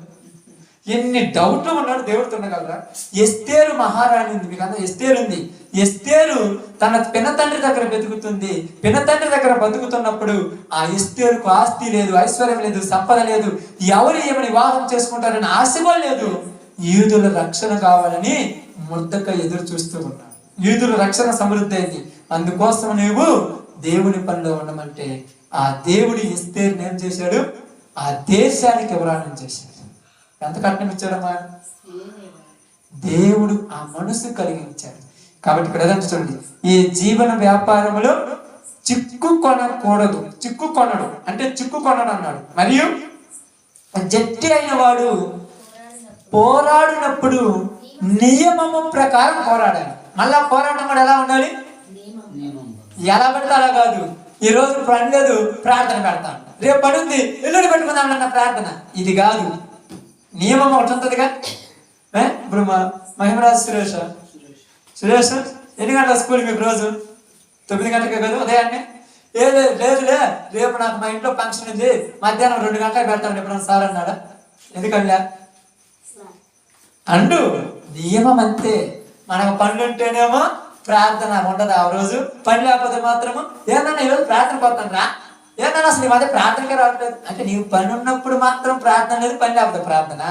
ఎన్ని డౌట్లు ఉన్నాడు దేవుడితో ఉండగలరా? ఎస్తేరు మహారాణి ఉంది, మీకు అంతా ఎస్తేరు ఉంది. ఎస్తేరు తన పినతండ్రి దగ్గర బతుకుతుంది. పినతండ్రి దగ్గర బతుకుతున్నప్పుడు ఆ ఎస్తేరుకు ఆస్తి లేదు, ఐశ్వర్యం లేదు, సంపద లేదు, ఎవరు ఏమని వివాహం చేసుకుంటారని ఆశ కూడా లేదు. యూదుల రక్షణ కావాలని ముర్దక ఎదురు చూస్తూ ఉన్నాడు. యూదుల రక్షణ సమృద్ధి అయింది. అందుకోసం నువ్వు దేవుని పనిలో ఉండమంటే ఆ దేవుడు ఎస్తేరుని ఏం చేశాడు? ఆ దేశానికి వివరాణం చేశాడు. ఎంత కట్నం ఇచ్చాడమ్మా? దేవుడు ఆ మనసు కలిగించాడు. కాబట్టి ఇక్కడ ఏదంటే చూడండి, ఈ జీవన వ్యాపారములో చిక్కు కొనకూడదు. చిక్కు కొనడు అంటే చిక్కు కొనడు అన్నాడు. మరియు జట్టి అయిన వాడు పోరాడినప్పుడు నియమము ప్రకారం పోరాడాలి. మళ్ళా పోరాటం కూడా ఎలా ఉండాలి? ఎలా పెడితే అలా కాదు. ఈ రోజు పని లేదు, ప్రార్థన పెడతాను. రేపు పని ఉంది, ఎల్లుండి పెట్టుకుందాం ప్రార్థన. ఇది కాదు. నియమం ఒకటి ఉంటుందిగా. ఇప్పుడు మహిమరాజు సురేష్ ఎన్ని గంటల స్కూల్ మీకు రోజు? 9 గంటలకే కదా ఉదయాన్నే? లేదులే రేపు నాకు మా ఇంట్లో ఫంక్షన్ ఉంది, మధ్యాహ్నం 2 గంటలకు పెడతాను ఎప్పుడన్నా సార్ అన్నాడా? ఎందుకంటే అండు నియమం అంతే. మనకు పనులు ఉంటేనేమో ప్రార్థన ఉండదు ఆ రోజు, పని లేకపోతే మాత్రము ఏదన్నా ఈరోజు ప్రార్థన పోతాను రా, ఏదన్నా అసలు నీ మధ్య ప్రార్థనకే రావట్లేదు అంటే నీకు పని ఉన్నప్పుడు మాత్రం ప్రార్థన లేదు, పని లేకపోతే ప్రార్థన.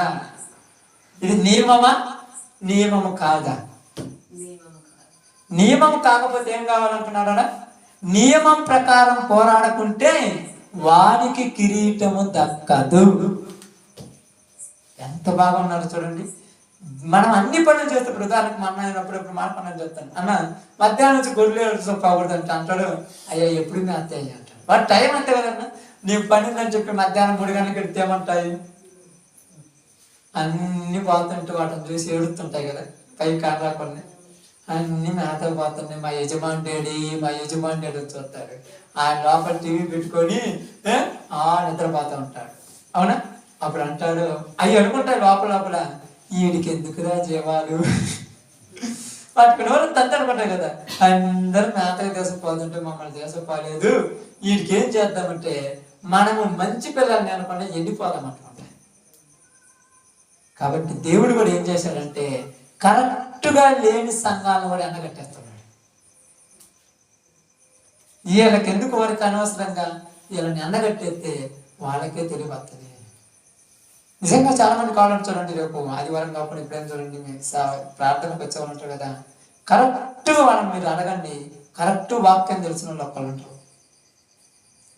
ఇది నియమమా? నియమము కాదా? నియమం కాకపోతే ఏం కావాలంటున్నాడా? నియమం ప్రకారం పోరాడకుంటే వానికి కిరీటము దక్కదు. ఎంత బాగా ఉన్నారు చూడండి. మనం అన్ని పనులు చేస్తాడు. ఉదాహరణకు మా అన్న అప్పుడప్పుడు మాట పనులు చెప్తాను, అన్న మధ్యాహ్నం నుంచి గొర్రెలు పోకూడదంటే అంటాడు, అయ్యా ఎప్పుడు మీ అత్తయ్య అంటాడు. వాటి టైం అంతే కదన్నా, నీకు పని ఉందని చెప్పి మధ్యాహ్నం 3 గంటలకు ఎడితే ఏమంటాయి? అన్ని పోతుంటే వాటిని చూసి ఏడుతుంటాయి కదా, పై కారణా కొన్ని అన్ని మేత పోతున్నాయి. మా యజమాని చూస్తాడు. ఆయన లోపల టీవీ పెట్టుకొని నిద్రపోతూ ఉంటాడు. అవునా? అప్పుడు అంటాడు, అవి అనుకుంటాడు లోపల వీడికి ఎందుకురా జీవాలు వాటికి వాళ్ళు తంత అనుకుంటాయి కదా. అందరూ మేతగా దేశపోతుంటే మమ్మల్ని దేశపోలేదు, వీడికి ఏం చేద్దామంటే మనము మంచి పిల్లల్ని అనుకుంటే ఎండిపోదామంటున్నాం. కాబట్టి దేవుడు కూడా ఏం చేశాడంటే కరెక్ట్గా లేని సంఘాలను కూడా ఎండగట్టేస్తున్నాడు. వీళ్ళకి ఎందుకు వారికి అనవసరంగా వీళ్ళని ఎండగట్టేస్తే వాళ్ళకే తెలియబడుతుంది. నిజంగా చాలా మంది కావాలని చూడండి, రేపు ఆదివారం కాకుండా ఎప్పుడైనా చూడండి, మీరు ప్రార్థనకు వచ్చేవాళ్ళు ఉంటారు కదా, కరెక్ట్గా వాళ్ళని మీరు అడగండి, కరెక్ట్ వాక్యం తెలిసిన వాళ్ళు ఒక్కళ్ళు ఉంటారు.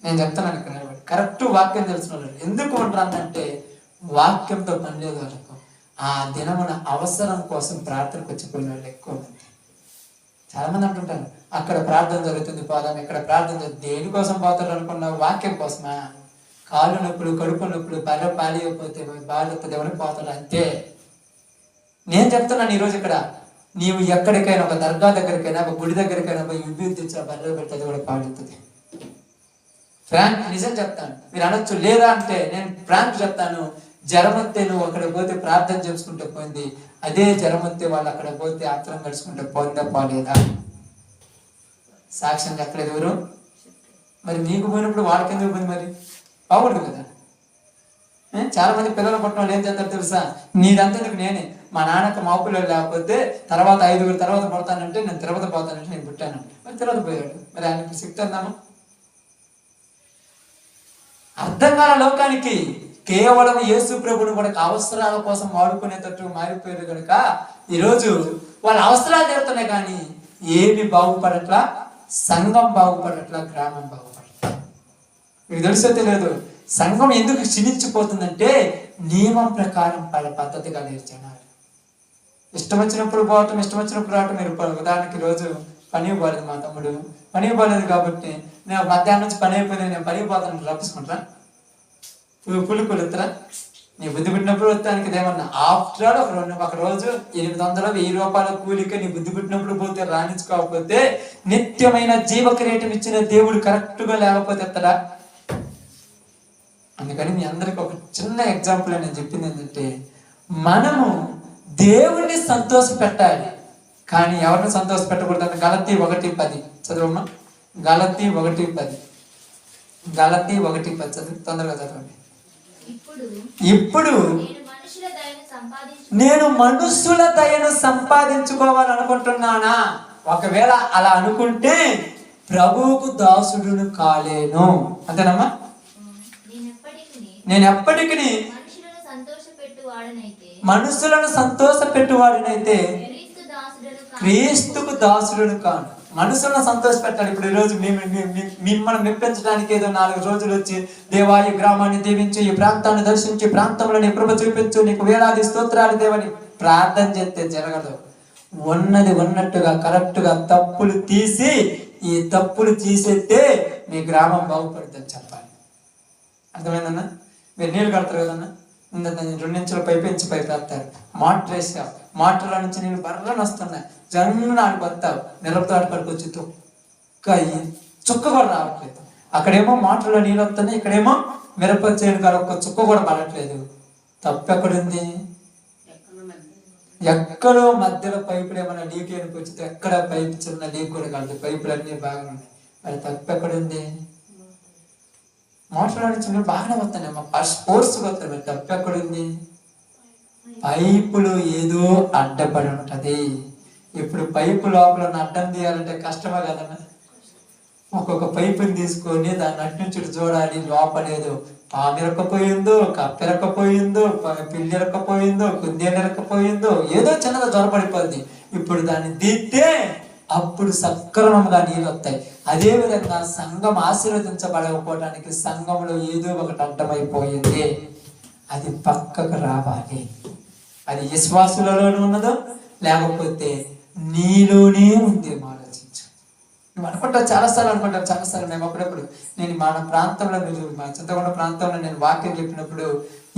నేను చెప్తున్నాను ఇక్కడ నిలబడి, కరెక్ట్ వాక్యం తెలిసిన వాళ్ళు ఎందుకు ఉంటారంటే వాక్యంతో పని లేదు వాళ్ళకు. ఆ దినమున అవసరం కోసం ప్రార్థనకు వచ్చిపోయిన వాళ్ళు ఎక్కువ మంది. చాలా మంది అంటుంటారు, అక్కడ ప్రార్థన జరుగుతుంది పోదాం, ఇక్కడ ప్రార్థన జరుగుతుంది. దేనికోసం పోతారు అనుకున్నావు? వాక్యం కోసమా? కాళ్ళు నొప్పులు, కడుపు నొప్పులు, బర్రె పాలియకపోతే బాధ్యత ఎవరికి పోతాడు అంతే. నేను చెప్తున్నాను ఈరోజు ఇక్కడ, నీవు ఎక్కడికైనా ఒక దర్గా దగ్గరికైనా ఒక గుడి దగ్గరికైనా పోయి విభూతి తెచ్చిన బర్రెలు పెడితే అది కూడా పాడుతుంది. ఫ్రాంక్ నిజం చెప్తాను, మీరు అనొచ్చు లేదా అంటే నేను ఫ్రాంక్ చెప్తాను, జ్వరమొత్తే నువ్వు అక్కడ పోతే ప్రార్థన చేసుకుంటే పోయింది, అదే జ్వరమొత్తే వాళ్ళు అక్కడ పోతే ఆత్రం గడుచుకుంటే పోయిందా పోలేదా? సాక్ష్యం చెప్పలేదు ఎవరు? మరి నీకు పోయినప్పుడు వాళ్ళకి ఎందుకు పోయింది? మరి బాగుండు కదా. చాలా మంది పిల్లలు పుట్టిన వాళ్ళు ఏం చేస్తారు తెలుసా? నీదంతా నేనే, మా నాన్నకు మా పిల్లలు లేకపోతే తర్వాత 5 తర్వాత పుడతానంటే నేను తిరుపతి పోతానంటే నేను పుట్టాను. మరి తిరుపతి పోయాడు, మరి ఆయనకి శక్తి అందామా? అర్థం కాల లోకానికి. కేవలం యేసు ప్రభుని కూడా అవసరాల కోసం వాడుకునేటట్టు మారిపోయారు కనుక ఈరోజు వాళ్ళ అవసరాలు తీరుతున్నాయి, కానీ ఏమి బాగుపడట్లా, సంఘం బాగుపడట్లా, గ్రామం బాగుపడట్లా. మీకు తెలిసే తెలియదు సంఘం ఎందుకు క్షీణించిపోతుందంటే నియమం ప్రకారం పద్ధతిగా నేర్చున్నారు. ఇష్టం వచ్చినప్పుడు పోవటం, ఇష్టం వచ్చినప్పుడు రావటం. మీరు ఉదాహరణకి రోజు పని పోలేదు, మా తమ్ముడు పని పోలేదు కాబట్టి నేను మధ్యాహ్నం నుంచి పని అయిపోయింది, నేను పని పోతాను రప్పించుకుంటా, పులుకులు ఎత్తరా? నీ బుద్ధి పుట్టినప్పుడు వస్తానికి ఏమన్నా ఆఫ్టర్ ఆల్ ఒక రోజు 800-1000 రూపాయల కూలిక నీ బుద్ధి పుట్టినప్పుడు పోతే రాణించుకోకపోతే నిత్యమైన జీవక్రియటం ఇచ్చిన దేవుడు కరెక్ట్గా లేకపోతే ఎత్తడా? అందుకని మీ అందరికి ఒక చిన్న ఎగ్జాంపుల్ నేను చెప్పింది ఏంటంటే, మనము దేవుణ్ణి సంతోష పెట్టాలి, కానీ ఎవరిని సంతోష పెట్టకూడదు. గలతీ 1:10 చదవమ్మా. గలతీ 1:10 చదువు, తొందరగా చదవండి. ఇప్పుడు నేను మనుషుల దయను సంపాదించుకోవాలనుకుంటున్నానా? ఒకవేళ అలా అనుకుంటే ప్రభువుకు దాసుడును కాలేను. అంతేనమ్మా? నేను ఎప్పటికీ మనుషులను సంతోషపెట్టువాడినైతే క్రీస్తుకు దాసుడును కాను. మనుషులను సంతోష పెట్టాలి. ఇప్పుడు ఈరోజు మిమ్మల్ని మెప్పించడానికి ఏదో 4 రోజులు వచ్చి దేవా ఈ గ్రామాన్ని దీవించి, ఈ ప్రాంతాన్ని దర్శించి, ప్రాంతంలో నీ కృప చూపించు, నీకు వేలాది స్తోత్రాలు దేవని ప్రార్థన చేస్తే జరగదు. ఉన్నది ఉన్నట్టుగా కరెక్ట్గా తప్పులు తీసి ఈ తప్పులు తీసేస్తే మీ గ్రామం బాగుపడుతుందని చెప్పాలి. అర్థమైందన్నా? మీరు నీళ్ళు కడతారు కదన్నా, 2 ఇంచుల పైపు ఇంచు పైపు వేస్తారు, మోటార్ వేసావు, మోటార్లో నుంచి నీళ్ళు బర్రని వస్తున్నాయి, జన్ను ఆడిపోతావు, మిరపతో ఆడిపడికి వచ్చి చుక్క కూడా రావట్లేదు. అక్కడేమో మోటార్లో నీళ్ళు వస్తున్నాయి, ఇక్కడేమో మిరప చేను కాడ ఒక్క చుక్క కూడా పడట్లేదు. తప్పు ఎక్కడుంది? ఎక్కడో మధ్యలో పైపులు ఏమైనా లీక్ అయినకి వచ్చితే ఎక్కడ పైపు చిన్న లీక్ కూడా కాదు, పైపులు అన్నీ బాగా ఉన్నాయి. మరి తప్పు ఎక్కడుంది? మోటార్లో నుంచి మీరు బాగానే వస్తున్నాయి, మా స్పోర్ట్స్ వస్తాయి, మరి తప్పు ఎక్కడుంది? పైపులు ఏదో అడ్డపడి ఉంటది. ఇప్పుడు పైపు లోపల అడ్డం తీయాలంటే కష్టమే కదన్నా. ఒక్కొక్క పైపుని తీసుకొని దాన్ని అటు నుంచి చూడాలి, లోపలేదు పామిరక్కపోయిందో, కప్పెరక్కపోయిందో, పిల్లి ఎరక్కపోయిందో, కుందేలు ఎరక్కపోయిందో, ఏదో చిన్నగా జ్వరపడిపోద్ది. ఇప్పుడు దాన్ని తీస్తే అప్పుడు సక్రమంగా నీళ్ళు వస్తాయి. అదే విధంగా సంఘం ఆశీర్వదించబడకపోవడానికి సంఘంలో ఏదో ఒకటి అడ్డమైపోయింది, అది పక్కకు రావాలి. అది విశ్వాసులలోనే ఉన్నదో లేకపోతే నీలోనే ఉంది. ఆలోచించు. నువ్వు అనుకుంటావు, చాలాసార్లు అనుకుంటావు, చాలాసార్లు మేము అప్పుడప్పుడు నేను మన ప్రాంతంలో, మీరు మా చింతకొండ ప్రాంతంలో నేను వాక్యం చెప్పినప్పుడు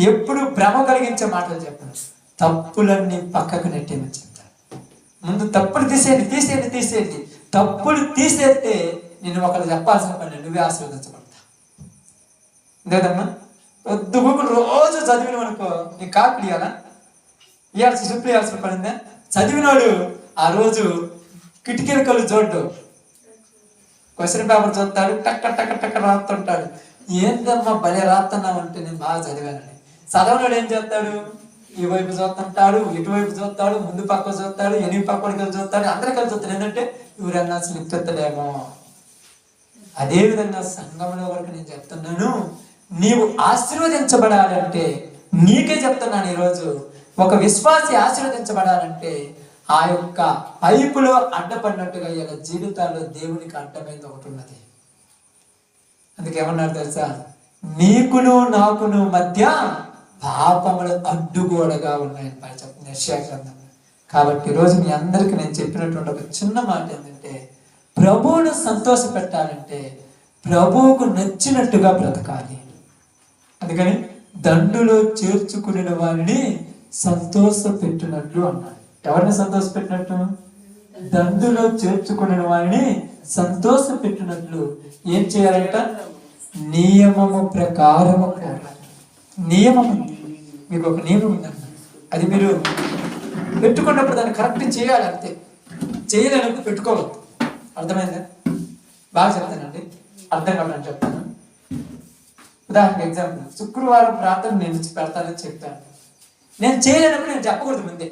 ఎప్పుడు భ్రమ కలిగించే మాటలు చెప్పను. తప్పులన్నీ పక్కకు నెట్టేమని చెప్తాను. ముందు తప్పులు తీసేయండి. తప్పులు తీసేస్తే నేను ఒకరు చెప్పాల్సిన పని, నువ్వే ఆశీర్వదించబడతా. లేదమ్మా, కొద్ది గుక్కులు రోజు చదివిన అనుకో, నీకు కాకులు ఇవ్వాలా, ఇవ్వాల్సి సుప్లు ఇవ్వాల్సిన పడిందా? చదివినాడు ఆ రోజు కిటికీల కళ్ళు చూడ్డు, క్వశ్చన్ పేపర్ చదువుతాడు, టక్క రాస్తుంటాడు. ఏందమ్మా భలే రాస్తున్నావు అంటే నేను బాగా చదివానని. చదవనాడు ఏం చేస్తాడు? ఈ వైపు చూస్తుంటాడు, ఇటువైపు చూస్తాడు, ముందు పక్క చూస్తాడు, ఎనిమిది పక్కడికి చూస్తాడు, అందరికీ చూస్తాడు. ఏంటంటే ఎవరన్నా స్లిప్ ఎత్తలేమో. అదేవిధంగా సంఘంలో వరకు నేను చెప్తున్నాను, నీవు ఆశీర్వదించబడాలంటే, నీకే చెప్తున్నాను ఈరోజు, ఒక విశ్వాసి ఆశీర్వదించబడాలంటే ఆ యొక్క పైపులో అడ్డపడినట్టుగా ఇలా జీవితాల్లో దేవునికి అడ్డమైంది ఒకటి ఉన్నది. అందుకేమన్నారు తెలుసా? నీకును నాకును మధ్య పాపములు అడ్డుగోడగా ఉన్నాయని పై చెప్తుంది యెషయా గ్రంథంలో. కాబట్టి ఈరోజు మీ అందరికీ నేను చెప్పినటువంటి ఒక చిన్న మాట ఏంటంటే, ప్రభువును సంతోష పెట్టాలంటే ప్రభువుకు నచ్చినట్టుగా బ్రతకాలి. అందుకని దండులో చేర్చుకునే వారిని సంతోష పెట్టినట్లు అన్నాడు. ఎవరిని సంతోష పెట్టినట్టు? దండులో చేర్చుకునే వారిని సంతోష పెట్టినట్లు ఏం చేయాలంట? నియమము ప్రకారము పోరాడాలి. నియమము, మీకు ఒక నియమం ఉందన్న, అది మీరు పెట్టుకున్నప్పుడు దాన్ని కరెక్ట్ చేయాలి, అంతే. చేయలేనప్పుడు పెట్టుకోవద్దు. అర్థమైందా? బాగా చెప్తానండి, అర్థం కావాలని చెప్తాను. ఉదాహరణకు ఎగ్జాంపుల్, శుక్రవారం ప్రార్థన నేను పెడతానని చెప్తాను. నేను చేయలేనప్పుడు నేను చెప్పకూడదు ముందే.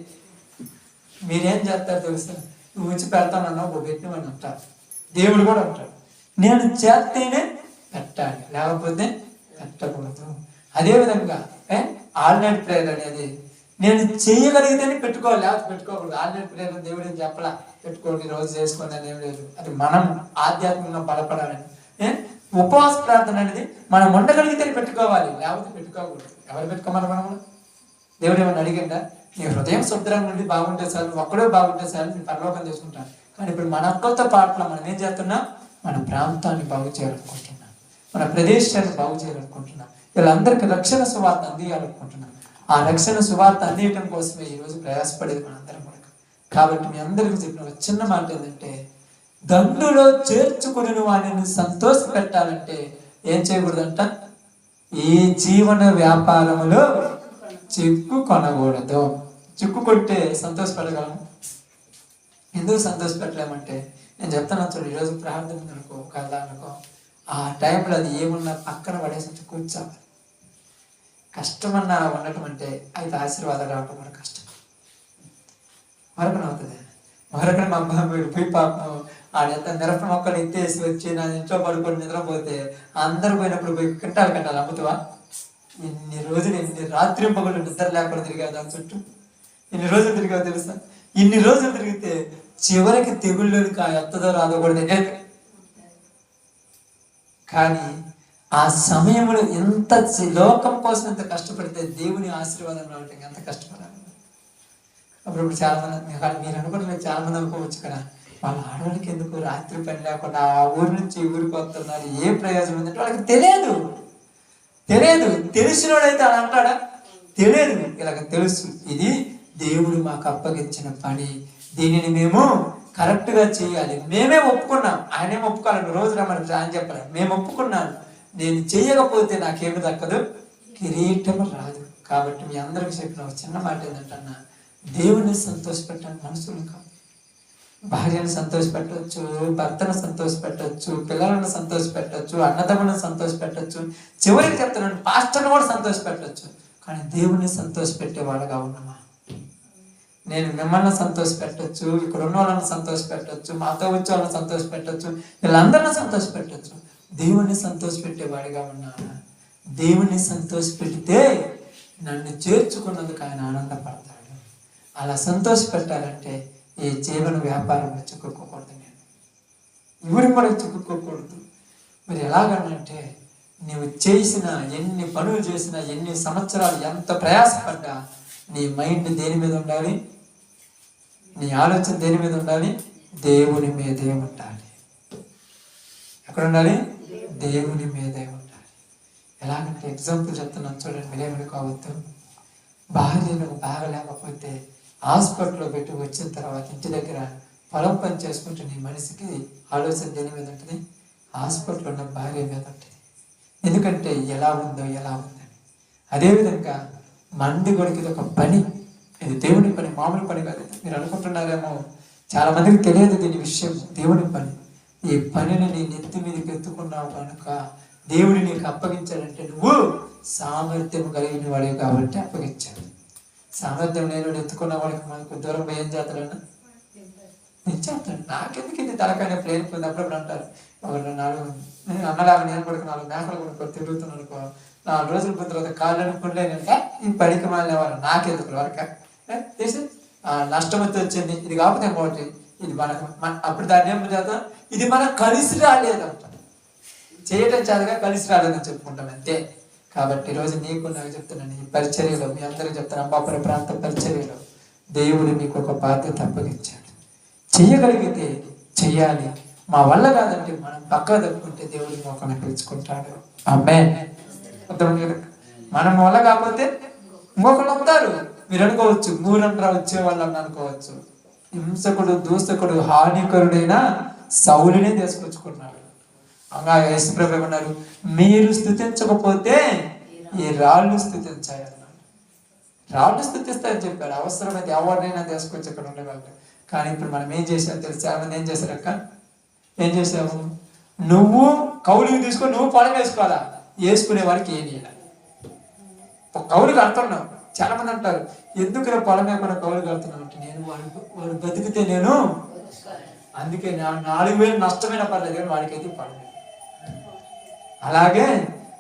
మీరేం చేస్తారు తెలుసా? నువ్వు వచ్చి పెడతానన్నావు, ఒక పెట్టినమని అంటారు. దేవుడు కూడా అంటాడు, నేను చేస్తేనే పెట్టాలి, లేకపోతే పెట్టకూడదు. అదేవిధంగా ఆల్టర్నేట్ ప్రేయర్ అనేది నేను చేయగలిగితేనే పెట్టుకోవాలి, లేకపోతే పెట్టుకోకూడదు. ఆల్టర్నేట్ ప్రేయర్ దేవుడు ఏం చెప్పలా, పెట్టుకోండి రోజు చేసుకోండి అని ఏం లేదు. అది మనం ఆధ్యాత్మికంగా బలపడాలని. ఉపవాస ప్రార్థన అనేది మనం ఉండగలిగితే పెట్టుకోవాలి, లేకపోతే పెట్టుకోకూడదు. ఎవరు పెట్టుకోమని మనం? దేవుడు ఏమన్నా అడిగిందా? నీ హృదయం శుభ్రంగా నుండి బాగుంటే చాలు, ఒక్కడే బాగుంటే చాలు, నేను పరలోకం చేసుకుంటాను. కానీ ఇప్పుడు మన ఒక్కరితో పాటలో మనం ఏం చేస్తున్నాం? మన ప్రాంతాన్ని బాగు చేయాలనుకుంటున్నాం, మన ప్రదేశాన్ని బాగు చేయాలనుకుంటున్నాం, వీళ్ళందరికీ రక్షణ సువార్త అందియాలనుకుంటున్నాం. ఆ రక్షణ సువార్త అందియటం కోసమే ఈరోజు ప్రయాసపడేది మనందరం కూడా. కాబట్టి మీ అందరికీ చెప్పిన ఒక చిన్న మాట ఏంటంటే, దండులో చేర్చుకుని వాడిని సంతోష పెట్టాలంటే ఏం చేయకూడదంట? ఈ జీవన వ్యాపారములో చిక్కు కొనకూడదు. చిక్కు కొట్టే సంతోషపడగలము. ఎందుకు సంతోషపెట్టలేమంటే, నేను చెప్తాను చూడు, ఈరోజు ప్రార్థన అనుకో, కళ్ళ అనుకో, ఆ టైంలో అది ఏమున్నా పక్కన పడేసి కూర్చోవాలి. కష్టమన్నా ఉండటం అంటే అయితే ఆశీర్వాదాలు రావటం కూడా కష్టం. మరొకటి అవుతుంది. మరొకటి మా అబ్బాయి పోయి పాపం ఆడెంత మిరప మొక్కలు ఎత్తేసి వచ్చి నా ఇంట్లో పడుకొని నిద్రపోతే అందరు పోయినప్పుడు పోయి కట్టాలి అమ్ముతావా? ఇన్ని రోజులు, ఎన్ని రాత్రి పగలు నిద్ర లేకుండా తిరిగా దాని చుట్టూ. ఇన్ని రోజులు తిరిగా తెలుసా? ఇన్ని రోజులు తిరిగితే చివరికి తెగుళ్ళకి ఎత్తదో రాదో కూడా తెలియదు. కానీ ఆ సమయంలో ఎంత లోకం కోసం ఎంత కష్టపడితే దేవుని ఆశీర్వాదం రావడానికి ఎంత కష్టపడాలి. అప్పుడు చాలా మంది, మీరు అనుకుంటున్నారు, చాలా మంది అనుకోవచ్చు కదా, వాళ్ళ ఆడవాళ్ళకి ఎందుకు రాత్రి పని లేకుండా ఆ ఊరి నుంచి ఈ ఊరికి వస్తున్నారు, ఏ ప్రయోజనం ఉందంటే వాళ్ళకి తెలియదు. తెలిసినోడైతే అలా అంటాడా? తెలియదు. ఇలాగ తెలుసు, ఇది దేవుడు మాకు అప్పగించిన పని, దీనిని మేము కరెక్ట్గా చేయాలి. మేమే ఒప్పుకున్నాం, ఆయనేం ఒప్పుకోవాలి, రోజు రమ్మని ఆయన చెప్పాలి. మేము ఒప్పుకున్నాను, నేను చేయకపోతే నాకేమి దక్కదు, కిరీటం రాదు. కాబట్టి మీ అందరికి చెప్పిన ఒక చిన్న మాట ఏంటంటే, దేవుణ్ణి సంతోషపెట్టండి, మనసులు కాదు. భార్యను సంతోషపెట్టవచ్చు, భర్తను సంతోషపెట్టవచ్చు, పిల్లలను సంతోషపెట్టవచ్చు, అన్నదమ్ములను సంతోషపెట్టవచ్చు, చివరికి చెప్తున్నాను పాస్టర్ను కూడా సంతోషపెట్టవచ్చు. కానీ దేవుణ్ణి సంతోషపెట్టేవాడుగా ఉన్నామా? నేను మిమ్మల్ని సంతోషపెట్టవచ్చు, ఇక్కడ ఉన్న వాళ్ళని సంతోషపెట్టవచ్చు, మాతో వచ్చే వాళ్ళని సంతోషపెట్టవచ్చు, వీళ్ళందరినీ సంతోషపెట్టవచ్చు. దేవుణ్ణి సంతోషపెట్టేవాడిగా ఉన్నాను. దేవుణ్ణి సంతోషపెడితే నన్ను చేర్చుకున్నందుకు ఆయన ఆనందపడతాడు. అలా సంతోషపెట్టాలంటే ఈ జీవన వ్యాపారంలో చిక్కుకోకూడదు, నేను ఎవరి కూడా చిక్కుకోకూడదు. మరి ఎలాగనంటే, నువ్వు చేసిన ఎన్ని పనులు చేసినా, ఎన్ని సంవత్సరాలు ఎంత ప్రయాసపడ్డా, నీ మైండ్ దేని మీద ఉండాలి? నీ ఆలోచన దేని మీద ఉండాలి? దేవుని మీదే ఉండాలి. ఎక్కడ ఉండాలి? దేవుని మీదే ఉండాలి. ఎలాగంటే ఎగ్జాంపుల్ చెప్తున్నాను చూడండి, మీరేమని కావద్దు. భార్యను బాగలేకపోతే హాస్పిటల్లో పెట్టి వచ్చిన తర్వాత ఇంటి దగ్గర పొలం పని చేసుకుంటే నీ మనిషికి ఆలోచన దేని మీద ఉంటుంది? హాస్పిటల్లో ఉన్న భార్య మీద ఉంటుంది. ఎందుకంటే ఎలా ఉందని. అదేవిధంగా మంది కొడుకు ఇది ఒక పని, ఇది దేవుని పని, మామూలు పని కాదు. మీరు అనుకుంటున్నారేమో, చాలా మందికి తెలియదు దీని విషయం. దేవుని పని, ఈ పనిని నీ నెత్తి మీదకి ఎత్తుకున్నావు కనుక దేవుడు నీకు అప్పగించాడంటే నువ్వు సామర్థ్యం కలిగిన వాడే కాబట్టి అప్పగించాడు. సామర్థ్యం లేని ఎత్తుకున్న వాడికి మనకు దూరం ఏం చేస్తాడన్నా? నేను చేస్తాను. నాకెందుకు ఇది తలకాయ ప్లేన్ పోయింది. అప్పుడప్పుడు అంటారు, అన్నలాగా నేను కూడా 4 మేకలు కొనుక్కొని తిరుగుతున్నాను అనుకో, 4 రోజుల పోయిన తర్వాత కాళ్ళు అనుకుంటేనంటే ఈ పనికి మాలినవారు నాకెందుకు వరక చేసి నష్టం వచ్చింది, ఇది కాకపోతే ఇంకోటి, ఇది మనకు అప్పుడు దాన్ని ఏం చేద్దాం, ఇది మనకు కలిసి రాలేదంట, చేయటం చేతగా కలిసి రాలేదని చెప్పుకుంటాం అంతే. కాబట్టి ఈరోజు నీకు నాకు చెప్తున్నాను, ఈ పరిచర్యలో మీ అందరికీ చెప్తాను, అంబాపురం ప్రాంత పరిచర్యలో దేవుడు మీకు ఒక బాధ్యత అప్పగించాడు. చెయ్యగలిగితే చెయ్యాలి, మా వల్ల కాదంటే మనం పక్క తప్పుకుంటే దేవుడు మొక్కను పిలుచుకుంటాడు. ఆమేన్. మనం వల్ల కాకపోతే ఇంకొకళ్ళు వస్తారు. మీరు అనుకోవచ్చు, మూలంరా వచ్చే వాళ్ళని అనుకోవచ్చు. హింసకుడు, దూషకుడు, హానికరుడైన సౌలునే తీసుకొచ్చుకున్నాడు. అలా యేసుప్రభు ఏమన్నారు, మీరు స్థుతించకపోతే ఈ రాళ్ళు స్థుతించాయి అన్నాడు. రాళ్ళు స్థుతిస్తాయని చెప్పారు. అవసరమైతే ఎవరినైనా తీసుకొచ్చి ఇక్కడ ఉండేవాళ్ళు. కానీ ఇప్పుడు మనం ఏం చేసాము తెలుసు? చాలా మంది ఏం చేశారక్క, ఏం చేసాము, నువ్వు కౌలుకి తీసుకొని నువ్వు పొలం వేసుకోవాలా, వేసుకునే వాడికి ఏం చేయాలి? కౌలు కడుతున్నావు. చాలా మంది అంటారు, ఎందుకు పొలం వేయకుండా కౌలు కడుతున్నావు అంటే, నేను వాడు బతికితే నేను అందుకే 4,000 నష్టమైన పర్లేదు కానీ వాడికైతే పడలేదు. అలాగే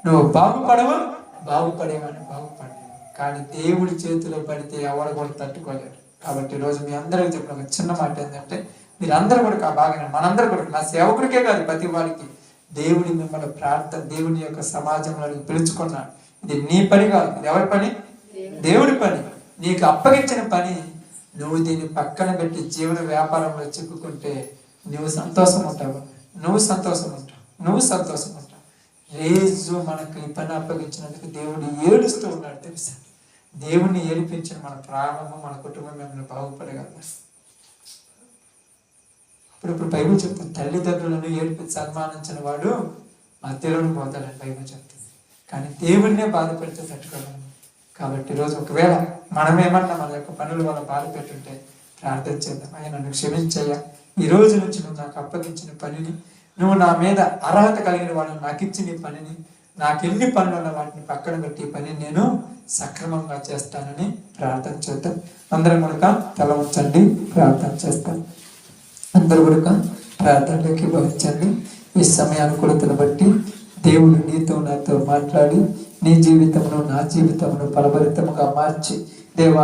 నువ్వు బాగుపడేవాడిని బాగుపడలేవు. కానీ దేవుడి చేతిలో పడితే ఎవరు కూడా తట్టుకోలేడు. కాబట్టి ఈరోజు మీ అందరికీ చెప్పిన ఒక చిన్న మాట ఏంటంటే, మీరందరూ కూడా బాగా, మనందరూ కూడా, నా సేవకుడికే కాదు ప్రతి వాడికి, దేవుడి మిమ్మల్ని ప్రార్థన, దేవుని యొక్క సమాజంలో పిలుచుకున్నాడు. ఇది నీ పని కాదు, ఇది ఎవరి పని? దేవుడి పని. నీకు అప్పగించిన పని. నువ్వు దీన్ని పక్కన పెట్టి జీవన వ్యాపారంలో చిక్కుకుంటే నువ్వు సంతోషం ఉంటావు. రేజు మనకు ఈ పని అప్పగించినందుకు దేవుడు ఏడుస్తూ ఉన్నాడు తెలుసా? దేవుణ్ణి ఏడిపించిన మన ప్రాణము, మన కుటుంబం మిమ్మల్ని బాగుపడగలరు. ఇప్పుడు బైబిల్ చెప్తుంది, తల్లిదండ్రులను ఏడిపించి సన్మానించిన వాడు మధ్యలోకి పోతాడని బైబిల్ చెప్తుంది. కానీ దేవుడినే బాధ పెడితే తట్టుకోగలము. కాబట్టి ఈరోజు ఒకవేళ మనమేమన్నా మన యొక్క పనులు వల్ల బాధ పెట్టుంటే ప్రార్థన చేద్దాం. ఆయన నన్ను క్షమించయ్యా, ఈ రోజు నుంచి నువ్వు నాకు అప్పగించిన పనిని, నువ్వు నా మీద అర్హత కలిగిన వాళ్ళని నాకు ఇచ్చిన ఈ పనిని, నాకు ఎన్ని పనులు ఉన్న వాటిని పక్కన పెట్టి ఈ పనిని నేను సక్రమంగా చేస్తానని ప్రార్థన చేద్దాం. అందరం కూడా తల ఉంచండి, ప్రార్థన చేస్తాం. అందరూ కూడా ప్రార్థనలోకి భవించండి. ఈ సమయానుకూలతను బట్టి దేవుడు నీతో నాతో మాట్లాడి నీ జీవితమును నా జీవితమును ఫలభరితముగా మార్చి దేవా